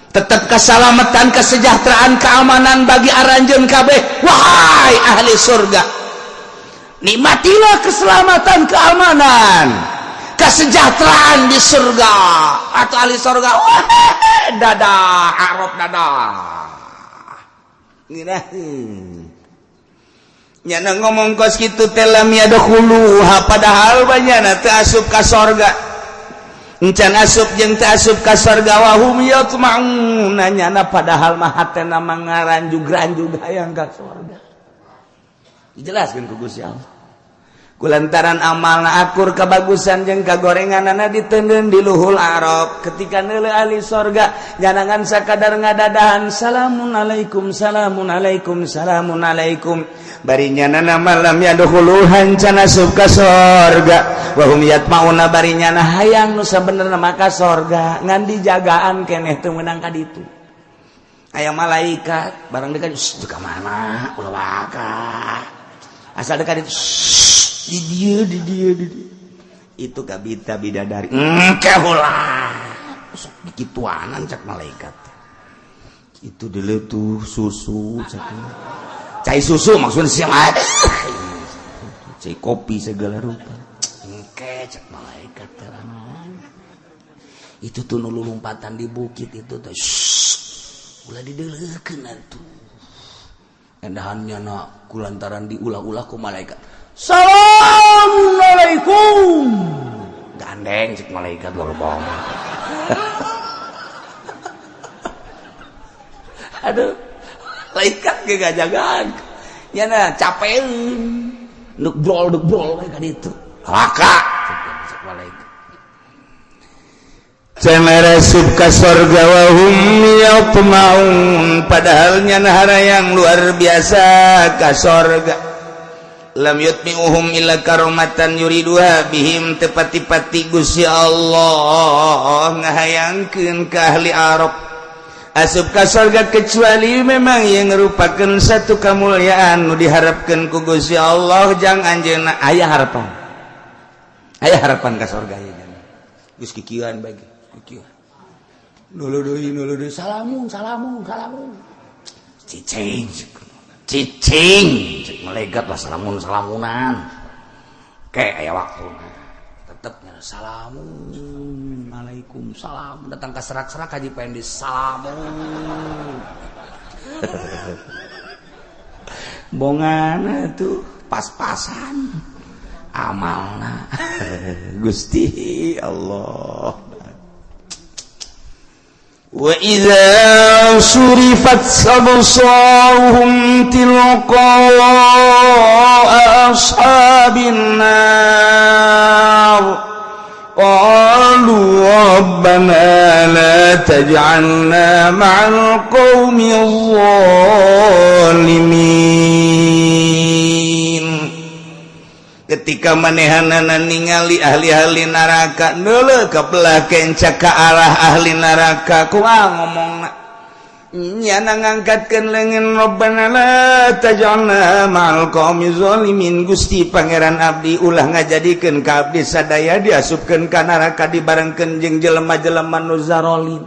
tetap keselamatan kesejahteraan keamanan bagi aranjeun kabeh wahai ahli surga nikmatilah keselamatan keamanan kesejahteraan di surga atau ahli surga wah dadah arab dadah nyana ngomong kos kitu teh lam yadkhuluha padahal banyana teu asup ka surga encan asup jeung teu asup ka surga wa hum yatma'un nyana padahal mah hatena mangaranjug-ranjug hayang ka surga dijelaskeun ku Gusti Allah kulantaran amalna akur kebagusan jeung kagorenganana diteundeun di luhul arab ketika neuleuh ahli sorga jangan sakadar ngadadahan salamun alaikum bari nyanana malam yadkhulu hancana asup ka sorga wa hum yatmauna bari nyana hayang nu sabenerna maka sorga ngan dijagaan keneh teu meunang ka ditu aya malaikat barang dekat ka mana ulah waka asal dekat itu di dia itu kabita bidadari kehulah sok dikituanan cak malaikat itu dulu tuh susu cai susu maksudnya siapa cai kopi segala rupa cak malaikat terangan itu tuh nulu lompatan di bukit itu tuh ulah dideleukeun atuh endahannya nak kulantaran diulah-ulah ku malaikat Assalamualaikum gandeng cek malaikat lorbong aduh malaikat ge gajagan nyana capeun nuk brol ka ditu laka cek malaikat cenah sub ka surga wa hum yatmaun padahal nyana harayang luar biasa ka surga lam yutmi'uhum illa karomatan yuriduha bihim tepati-pati Gusti Allah ngahayangkeun ka ahli Arab asup ka surga kecuali memang yang merupakan satu kemuliaan nu diharapkeun ku Gusti Allah jang anjeunna aya harapan ka surga ieu geus kikieuan bagi kikieuan nulu deui salamun cicing cek malaikat lah salamunan kayak aya waktu tetepnya salamun alaikum salam datang ke serak-serak haji pengen disalamun bongana tuh pas-pasan amalna Gusti Allah wa idza surifat absaruhum tilqa ashabin nar qalu rabbana la taj'alna ma'al qaumil zalimin ketika manehanana ningali ahli-ahli neraka neuleuh ka belah kenca ka arah ahli neraka kumaha ngomongna nyana ngangkatkeun leungeun rabbana la taj'alna ma'al qaumi zalimin Gusti pangeran abdi ulah ngajadikeun ka abdi sadaya diasupkeun ka neraka dibarengkeun jeung jelema-jelema nu zarolim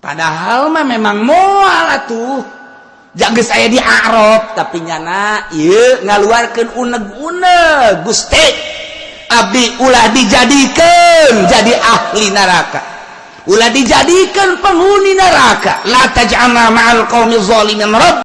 padahal mah memang moal atuh jages aya di Arab tapi nyana ieu ngaluarkeun uneg-uneg Gusti abdi ulah dijadikeun jadi ahli neraka ulah dijadikeun penghuni neraka la taj'alna ma'al qaumi zalimin